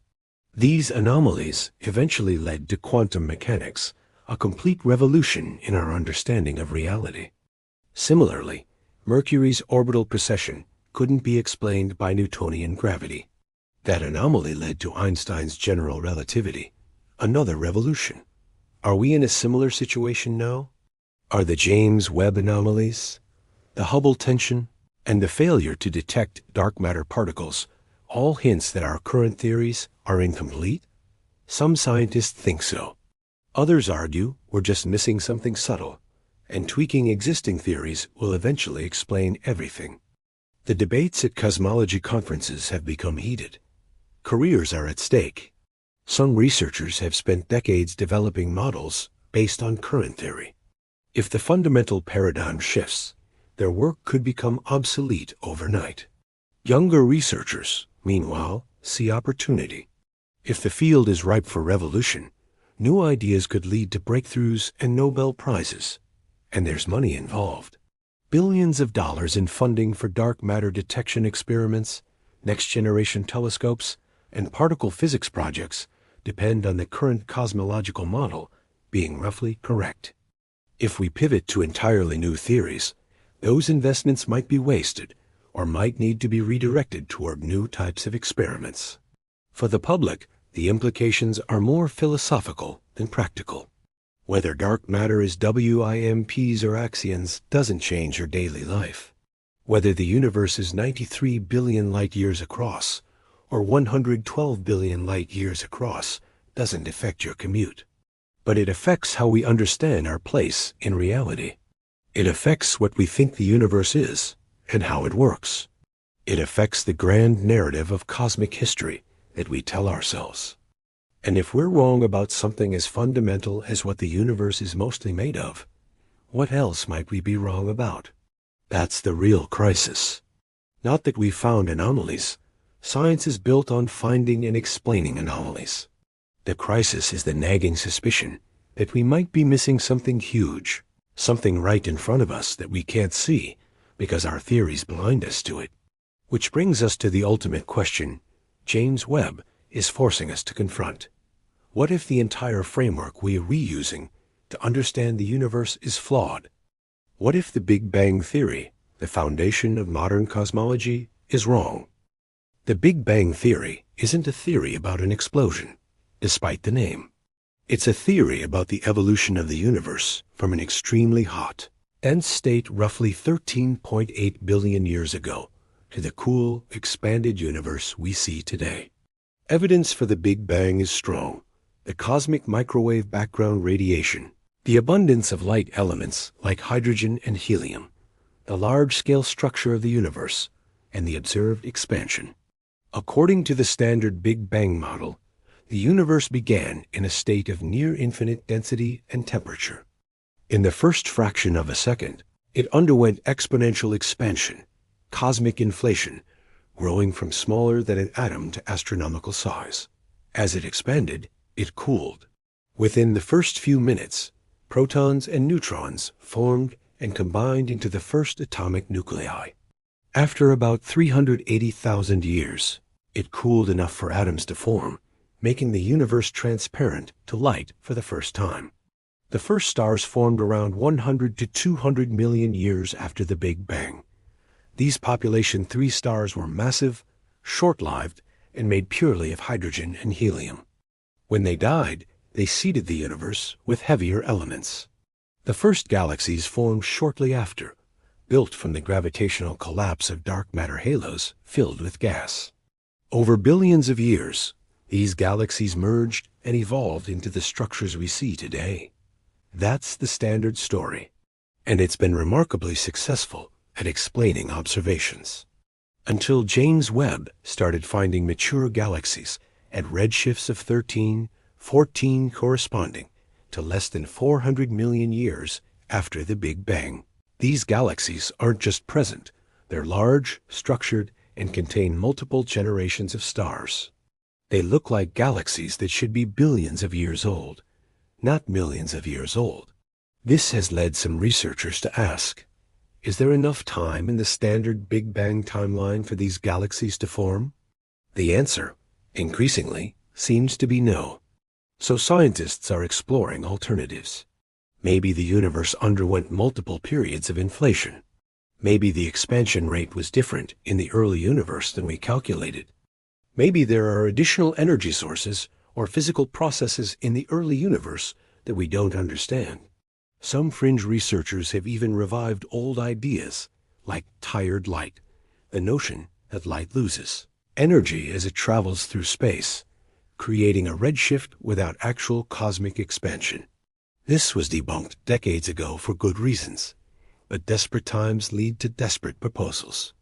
These anomalies eventually led to quantum mechanics, a complete revolution in our understanding of reality. Similarly, Mercury's orbital precession couldn't be explained by Newtonian gravity. That anomaly led to Einstein's general relativity, another revolution. Are we in a similar situation now? Are the James Webb anomalies, the Hubble tension, and the failure to detect dark matter particles all hints that our current theories are incomplete? Some scientists think so. Others argue we're just missing something subtle, and tweaking existing theories will eventually explain everything. The debates at cosmology conferences have become heated. Careers are at stake. Some researchers have spent decades developing models based on current theory. If the fundamental paradigm shifts, their work could become obsolete overnight. Younger researchers, meanwhile, see opportunity. If the field is ripe for revolution, new ideas could lead to breakthroughs and Nobel Prizes. And there's money involved. Billions of dollars in funding for dark matter detection experiments, next-generation telescopes, and particle physics projects depend on the current cosmological model being roughly correct. If we pivot to entirely new theories, those investments might be wasted or might need to be redirected toward new types of experiments. For the public, the implications are more philosophical than practical. Whether dark matter is WIMPs or axions doesn't change your daily life. Whether the universe is 93 billion light-years across or 112 billion light-years across doesn't affect your commute. But it affects how we understand our place in reality. It affects what we think the universe is and how it works. It affects the grand narrative of cosmic history that we tell ourselves. And if we're wrong about something as fundamental as what the universe is mostly made of, what else might we be wrong about? That's the real crisis. Not that we found anomalies. Science is built on finding and explaining anomalies. The crisis is the nagging suspicion that we might be missing something huge, something right in front of us that we can't see because our theories blind us to it. Which brings us to the ultimate question James Webb is forcing us to confront. What if the entire framework we are reusing to understand the universe is flawed? What if the Big Bang Theory, the foundation of modern cosmology, is wrong? The Big Bang Theory isn't a theory about an explosion, despite the name. It's a theory about the evolution of the universe from an extremely hot, dense state roughly 13.8 billion years ago to the cool, expanded universe we see today. Evidence for the Big Bang is strong. The cosmic microwave background radiation, the abundance of light elements like hydrogen and helium, the large-scale structure of the universe, and the observed expansion. According to the standard Big Bang model, the universe began in a state of near-infinite density and temperature. In the first fraction of a second, it underwent exponential expansion, cosmic inflation, growing from smaller than an atom to astronomical size. As it expanded, it cooled. Within the first few minutes, protons and neutrons formed and combined into the first atomic nuclei. After about 380,000 years, it cooled enough for atoms to form, making the universe transparent to light for the first time. The first stars formed around 100 to 200 million years after the Big Bang. These population 3 stars were massive, short-lived, and made purely of hydrogen and helium. When they died, they seeded the universe with heavier elements. The first galaxies formed shortly after, built from the gravitational collapse of dark matter halos filled with gas. Over billions of years, these galaxies merged and evolved into the structures we see today. That's the standard story, and it's been remarkably successful at explaining observations. Until James Webb started finding mature galaxies at redshifts of 13, 14 corresponding to less than 400 million years after the Big Bang. These galaxies aren't just present, they're large, structured, and contain multiple generations of stars. They look like galaxies that should be billions of years old, not millions of years old. This has led some researchers to ask, is there enough time in the standard Big Bang timeline for these galaxies to form? The answer, increasingly, seems to be no. So scientists are exploring alternatives. Maybe the universe underwent multiple periods of inflation. Maybe the expansion rate was different in the early universe than we calculated. Maybe there are additional energy sources or physical processes in the early universe that we don't understand. Some fringe researchers have even revived old ideas, like tired light, the notion that light loses energy as it travels through space, creating a redshift without actual cosmic expansion. This was debunked decades ago for good reasons, but desperate times lead to desperate proposals.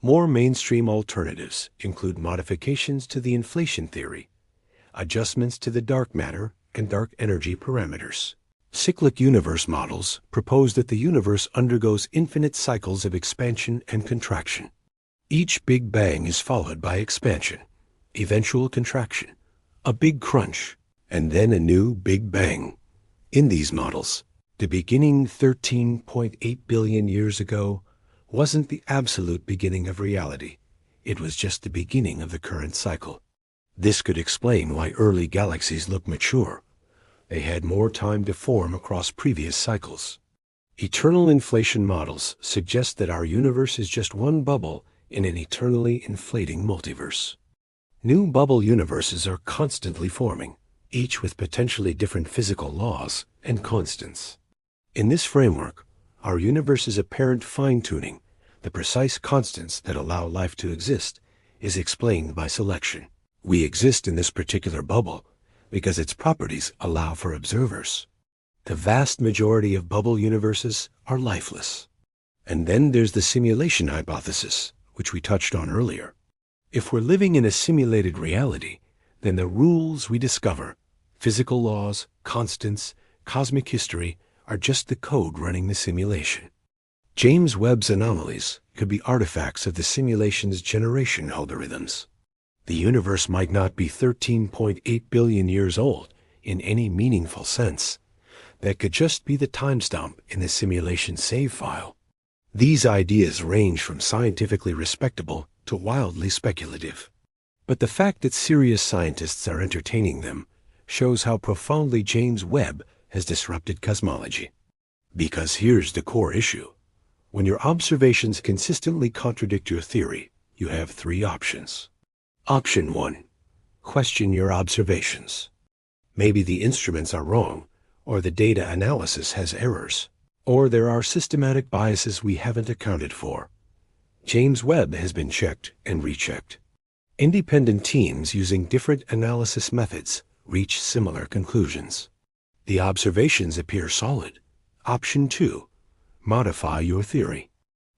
More mainstream alternatives include modifications to the inflation theory, adjustments to the dark matter and dark energy parameters. Cyclic universe models propose that the universe undergoes infinite cycles of expansion and contraction. Each Big Bang is followed by expansion, eventual contraction, a big crunch, and then a new Big Bang. In these models, the beginning 13.8 billion years ago wasn't the absolute beginning of reality. It was just the beginning of the current cycle. This could explain why early galaxies look mature. They had more time to form across previous cycles. Eternal inflation models suggest that our universe is just one bubble in an eternally inflating multiverse. New bubble universes are constantly forming, each with potentially different physical laws and constants. In this framework, our universe's apparent fine-tuning, the precise constants that allow life to exist, is explained by selection. We exist in this particular bubble because its properties allow for observers. The vast majority of bubble universes are lifeless. And then there's the simulation hypothesis, which we touched on earlier. If we're living in a simulated reality, then the rules we discover, physical laws, constants, cosmic history, are just the code running the simulation. James Webb's anomalies could be artifacts of the simulation's generation algorithms. The universe might not be 13.8 billion years old in any meaningful sense. That could just be the timestamp in the simulation save file. These ideas range from scientifically respectable to wildly speculative. But the fact that serious scientists are entertaining them shows how profoundly James Webb has disrupted cosmology. Because here's the core issue. When your observations consistently contradict your theory, you have three options. Option 1. Question your observations. Maybe the instruments are wrong, or the data analysis has errors, or there are systematic biases we haven't accounted for. James Webb has been checked and rechecked. Independent teams using different analysis methods reach similar conclusions. The observations appear solid. Option 2. Modify your theory.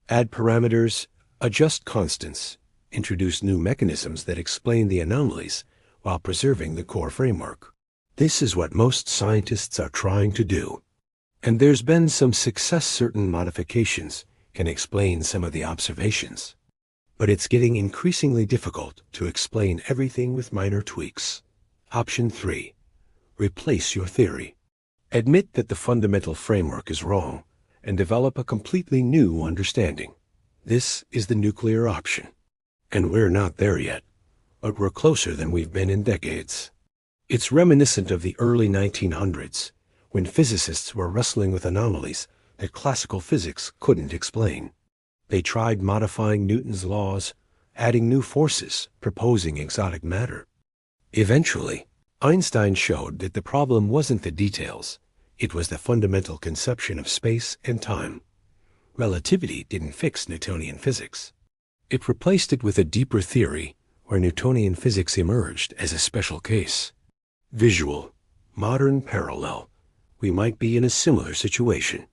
Add parameters, adjust constants, introduce new mechanisms that explain the anomalies while preserving the core framework. This is what most scientists are trying to do. And there's been some success. Certain modifications can explain some of the observations. But it's getting increasingly difficult to explain everything with minor tweaks. Option 3. Replace your theory. Admit that the fundamental framework is wrong and develop a completely new understanding. This is the nuclear option. And we're not there yet, but we're closer than we've been in decades. It's reminiscent of the early 1900s, when physicists were wrestling with anomalies that classical physics couldn't explain. They tried modifying Newton's laws, adding new forces, proposing exotic matter. Eventually, Einstein showed that the problem wasn't the details, it was the fundamental conception of space and time. Relativity didn't fix Newtonian physics. It replaced it with a deeper theory where Newtonian physics emerged as a special case. Visual, modern parallel. We might be in a similar situation.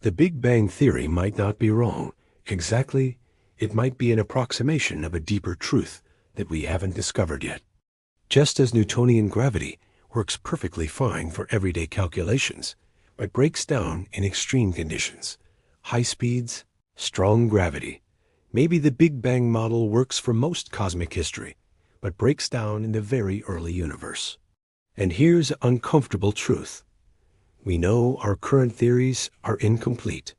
The Big Bang theory might not be wrong. Exactly, it might be an approximation of a deeper truth that we haven't discovered yet. Just as Newtonian gravity works perfectly fine for everyday calculations, but breaks down in extreme conditions, high speeds, strong gravity. Maybe the Big Bang model works for most cosmic history, but breaks down in the very early universe. And here's uncomfortable truth. We know our current theories are incomplete.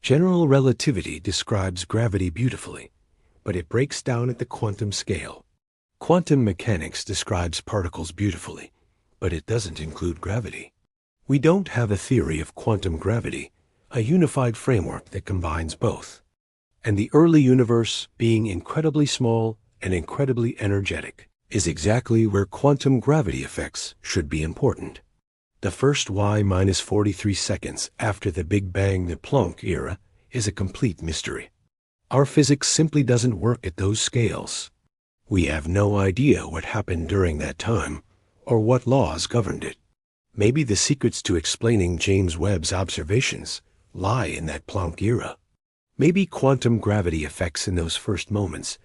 General relativity describes gravity beautifully, but it breaks down at the quantum scale. Quantum mechanics describes particles beautifully, but it doesn't include gravity. We don't have a theory of quantum gravity, a unified framework that combines both. And the early universe, being incredibly small and incredibly energetic, is exactly where quantum gravity effects should be important. The first y-43 seconds after the Big Bang, the Planck era, is a complete mystery. Our physics simply doesn't work at those scales. We have no idea what happened during that time, or what laws governed it. Maybe the secrets to explaining James Webb's observations lie in that Planck era. Maybe quantum gravity effects in those first moments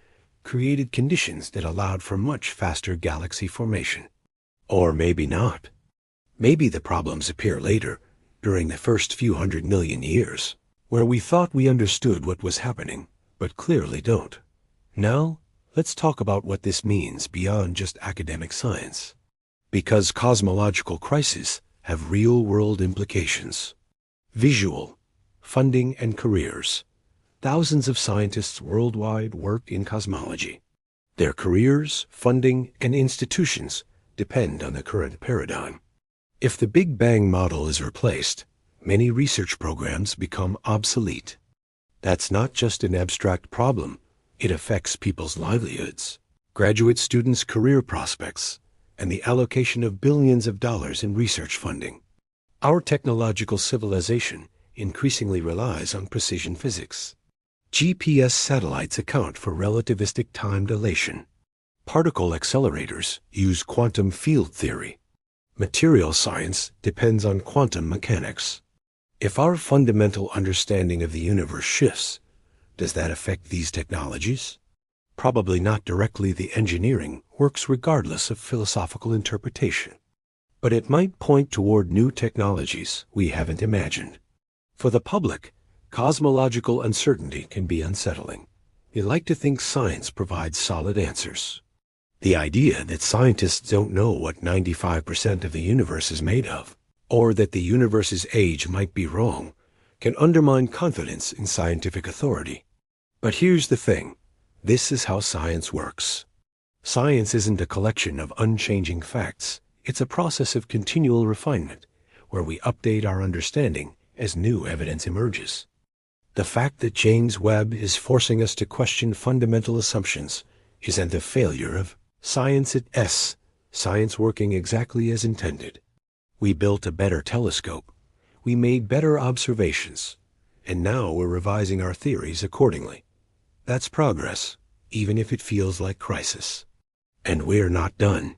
created conditions that allowed for much faster galaxy formation. Or maybe not. Maybe the problems appear later, during the first few 100 million years, where we thought we understood what was happening, but clearly don't. Now, let's talk about what this means beyond just academic science. Because cosmological crises have real-world implications. Visual, funding, and careers. Thousands of scientists worldwide work in cosmology. Their careers, funding, and institutions depend on the current paradigm. If the Big Bang model is replaced, many research programs become obsolete. That's not just an abstract problem. It affects people's livelihoods, graduate students' career prospects, and the allocation of billions of dollars in research funding. Our technological civilization increasingly relies on precision physics. GPS satellites account for relativistic time dilation. Particle accelerators use quantum field theory. Material science depends on quantum mechanics. If our fundamental understanding of the universe shifts, does that affect these technologies? Probably not directly. The engineering works regardless of philosophical interpretation. But it might point toward new technologies we haven't imagined. For the public, cosmological uncertainty can be unsettling. They like to think science provides solid answers. The idea that scientists don't know what 95% of the universe is made of, or that the universe's age might be wrong, can undermine confidence in scientific authority. But here's the thing. This is how science works. Science isn't a collection of unchanging facts. It's a process of continual refinement, where we update our understanding as new evidence emerges. The fact that James Webb is forcing us to question fundamental assumptions isn't a failure of science. It's science working exactly as intended. We built a better telescope. We made better observations. And now we're revising our theories accordingly. That's progress, even if it feels like crisis. And we're not done.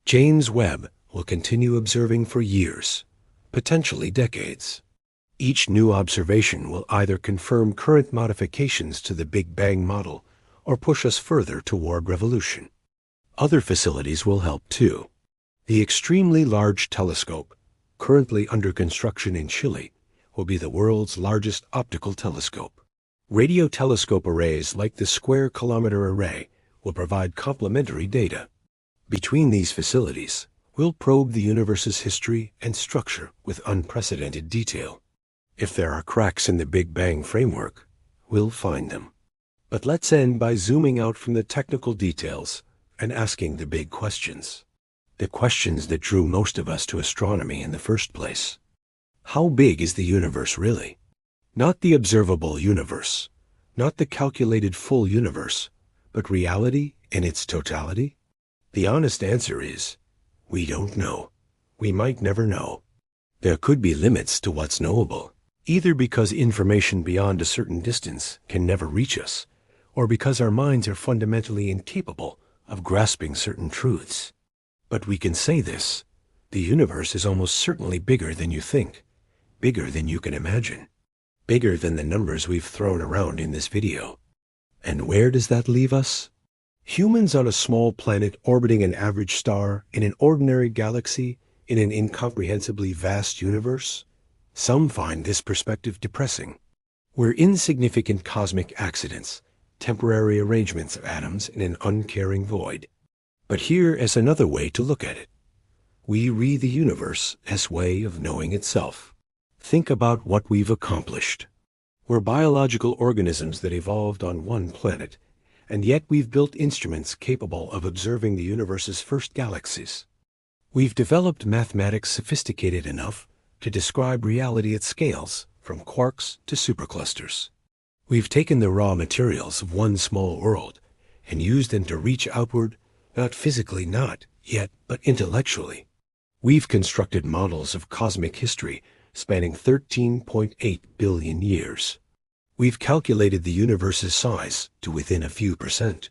James Webb will continue observing for years, potentially decades. Each new observation will either confirm current modifications to the Big Bang model or push us further toward revolution. Other facilities will help too. The extremely large telescope, currently under construction in Chile, will be the world's largest optical telescope. Radio telescope arrays like the Square Kilometer Array will provide complementary data. Between these facilities, we'll probe the universe's history and structure with unprecedented detail. If there are cracks in the Big Bang framework, we'll find them. But let's end by zooming out from the technical details and asking the big questions. The questions that drew most of us to astronomy in the first place. How big is the universe really? Not the observable universe, not the calculated full universe, but reality in its totality? The honest answer is, we don't know. We might never know. There could be limits to what's knowable, either because information beyond a certain distance can never reach us, or because our minds are fundamentally incapable of grasping certain truths. But we can say this: the universe is almost certainly bigger than you think, bigger than you can imagine, bigger than the numbers we've thrown around in this video. And where does that leave us? Humans on a small planet orbiting an average star in an ordinary galaxy in an incomprehensibly vast universe? Some find this perspective depressing. We're insignificant cosmic accidents, temporary arrangements of atoms in an uncaring void. But here is another way to look at it. We read the universe as a way of knowing itself. Think about what we've accomplished. We're biological organisms that evolved on one planet, and yet we've built instruments capable of observing the universe's first galaxies. We've developed mathematics sophisticated enough to describe reality at scales from quarks to superclusters. We've taken the raw materials of one small world and use them to reach outward, not physically, not yet, but intellectually. We've constructed models of cosmic history spanning 13.8 billion years. We've calculated the universe's size to within a few percent.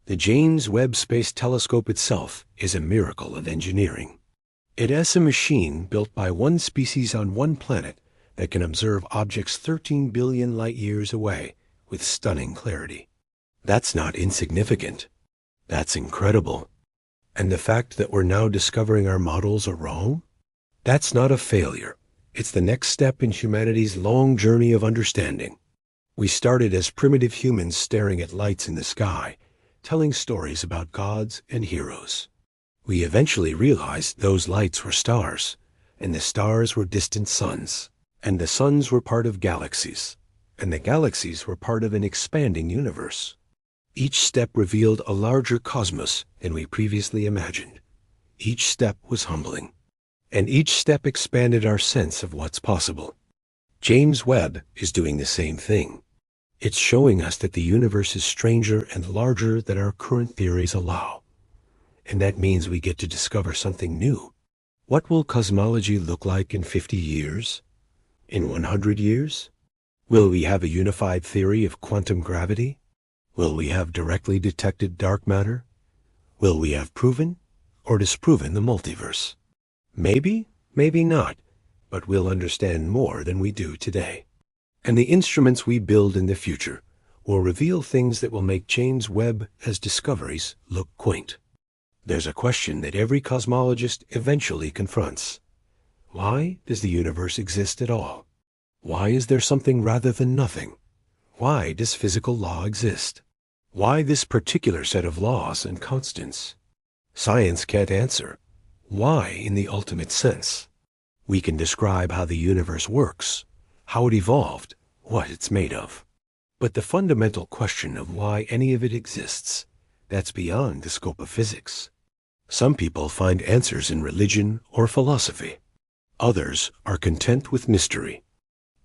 The James Webb Space Telescope itself is a miracle of engineering. It has a machine built by one species on one planet that can observe objects 13 billion light years away with stunning clarity. That's not insignificant. That's incredible. And the fact that we're now discovering our models are wrong? That's not a failure. It's the next step in humanity's long journey of understanding. We started as primitive humans staring at lights in the sky, telling stories about gods and heroes. We eventually realized those lights were stars, and the stars were distant suns, and the suns were part of galaxies, and the galaxies were part of an expanding universe. Each step revealed a larger cosmos than we previously imagined. Each step was humbling, and each step expanded our sense of what's possible. James Webb is doing the same thing. It's showing us that the universe is stranger and larger than our current theories allow. And that means we get to discover something new. What will cosmology look like in 50 years? In 100 years? Will we have a unified theory of quantum gravity? Will we have directly detected dark matter? Will we have proven or disproven the multiverse? Maybe, maybe not, but we'll understand more than we do today. And the instruments we build in the future will reveal things that will make James Webb as discoveries look quaint. There's a question that every cosmologist eventually confronts. Why does the universe exist at all? Why is there something rather than nothing? Why does physical law exist? Why this particular set of laws and constants? Science can't answer. Why in the ultimate sense? We can describe how the universe works, how it evolved, what it's made of. But the fundamental question of why any of it exists, that's beyond the scope of physics. Some people find answers in religion or philosophy. Others are content with mystery.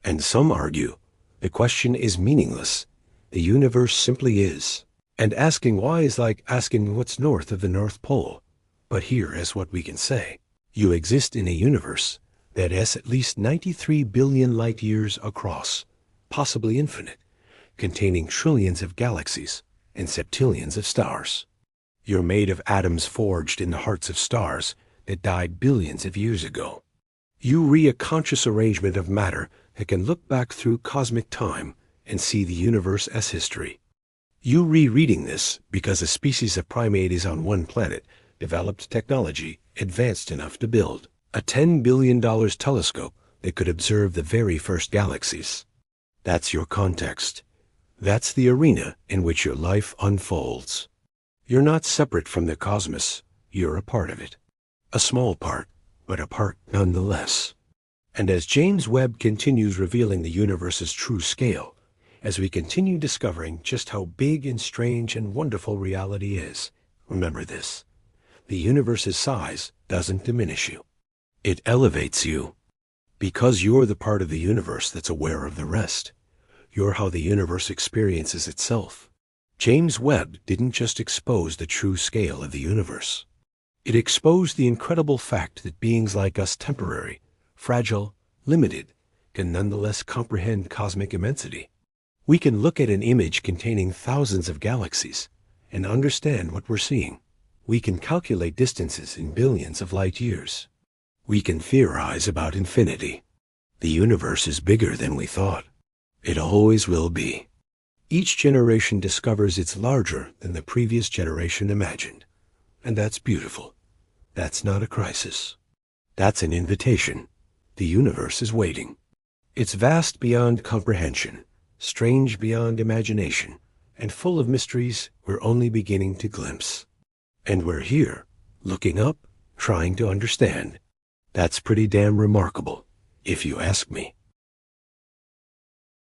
And some argue the question is meaningless. The universe simply is. And asking why is like asking what's north of the North Pole. But here is what we can say. You exist in a universe that is at least 93 billion light years across, possibly infinite, containing trillions of galaxies and septillions of stars. You're made of atoms forged in the hearts of stars that died billions of years ago. You re a conscious arrangement of matter that can look back through cosmic time and see the universe as history. You rereading this because a species of primate is on one planet developed technology advanced enough to build a $10 billion telescope that could observe the very first galaxies. That's your context. That's the arena in which your life unfolds. You're not separate from the cosmos. You're a part of it. A small part, but a part nonetheless. And as James Webb continues revealing the universe's true scale, as we continue discovering just how big and strange and wonderful reality is, remember this. The universe's size doesn't diminish you. It elevates you. Because you're the part of the universe that's aware of the rest. You're how the universe experiences itself. James Webb didn't just expose the true scale of the universe. It exposed the incredible fact that beings like us, temporary, fragile, limited, can nonetheless comprehend cosmic immensity. We can look at an image containing thousands of galaxies and understand what we're seeing. We can calculate distances in billions of light years. We can theorize about infinity. The universe is bigger than we thought. It always will be. Each generation discovers it's larger than the previous generation imagined. And that's beautiful. That's not a crisis. That's an invitation. The universe is waiting. It's vast beyond comprehension, strange beyond imagination, and full of mysteries we're only beginning to glimpse. And we're here, looking up, trying to understand. That's pretty damn remarkable, if you ask me.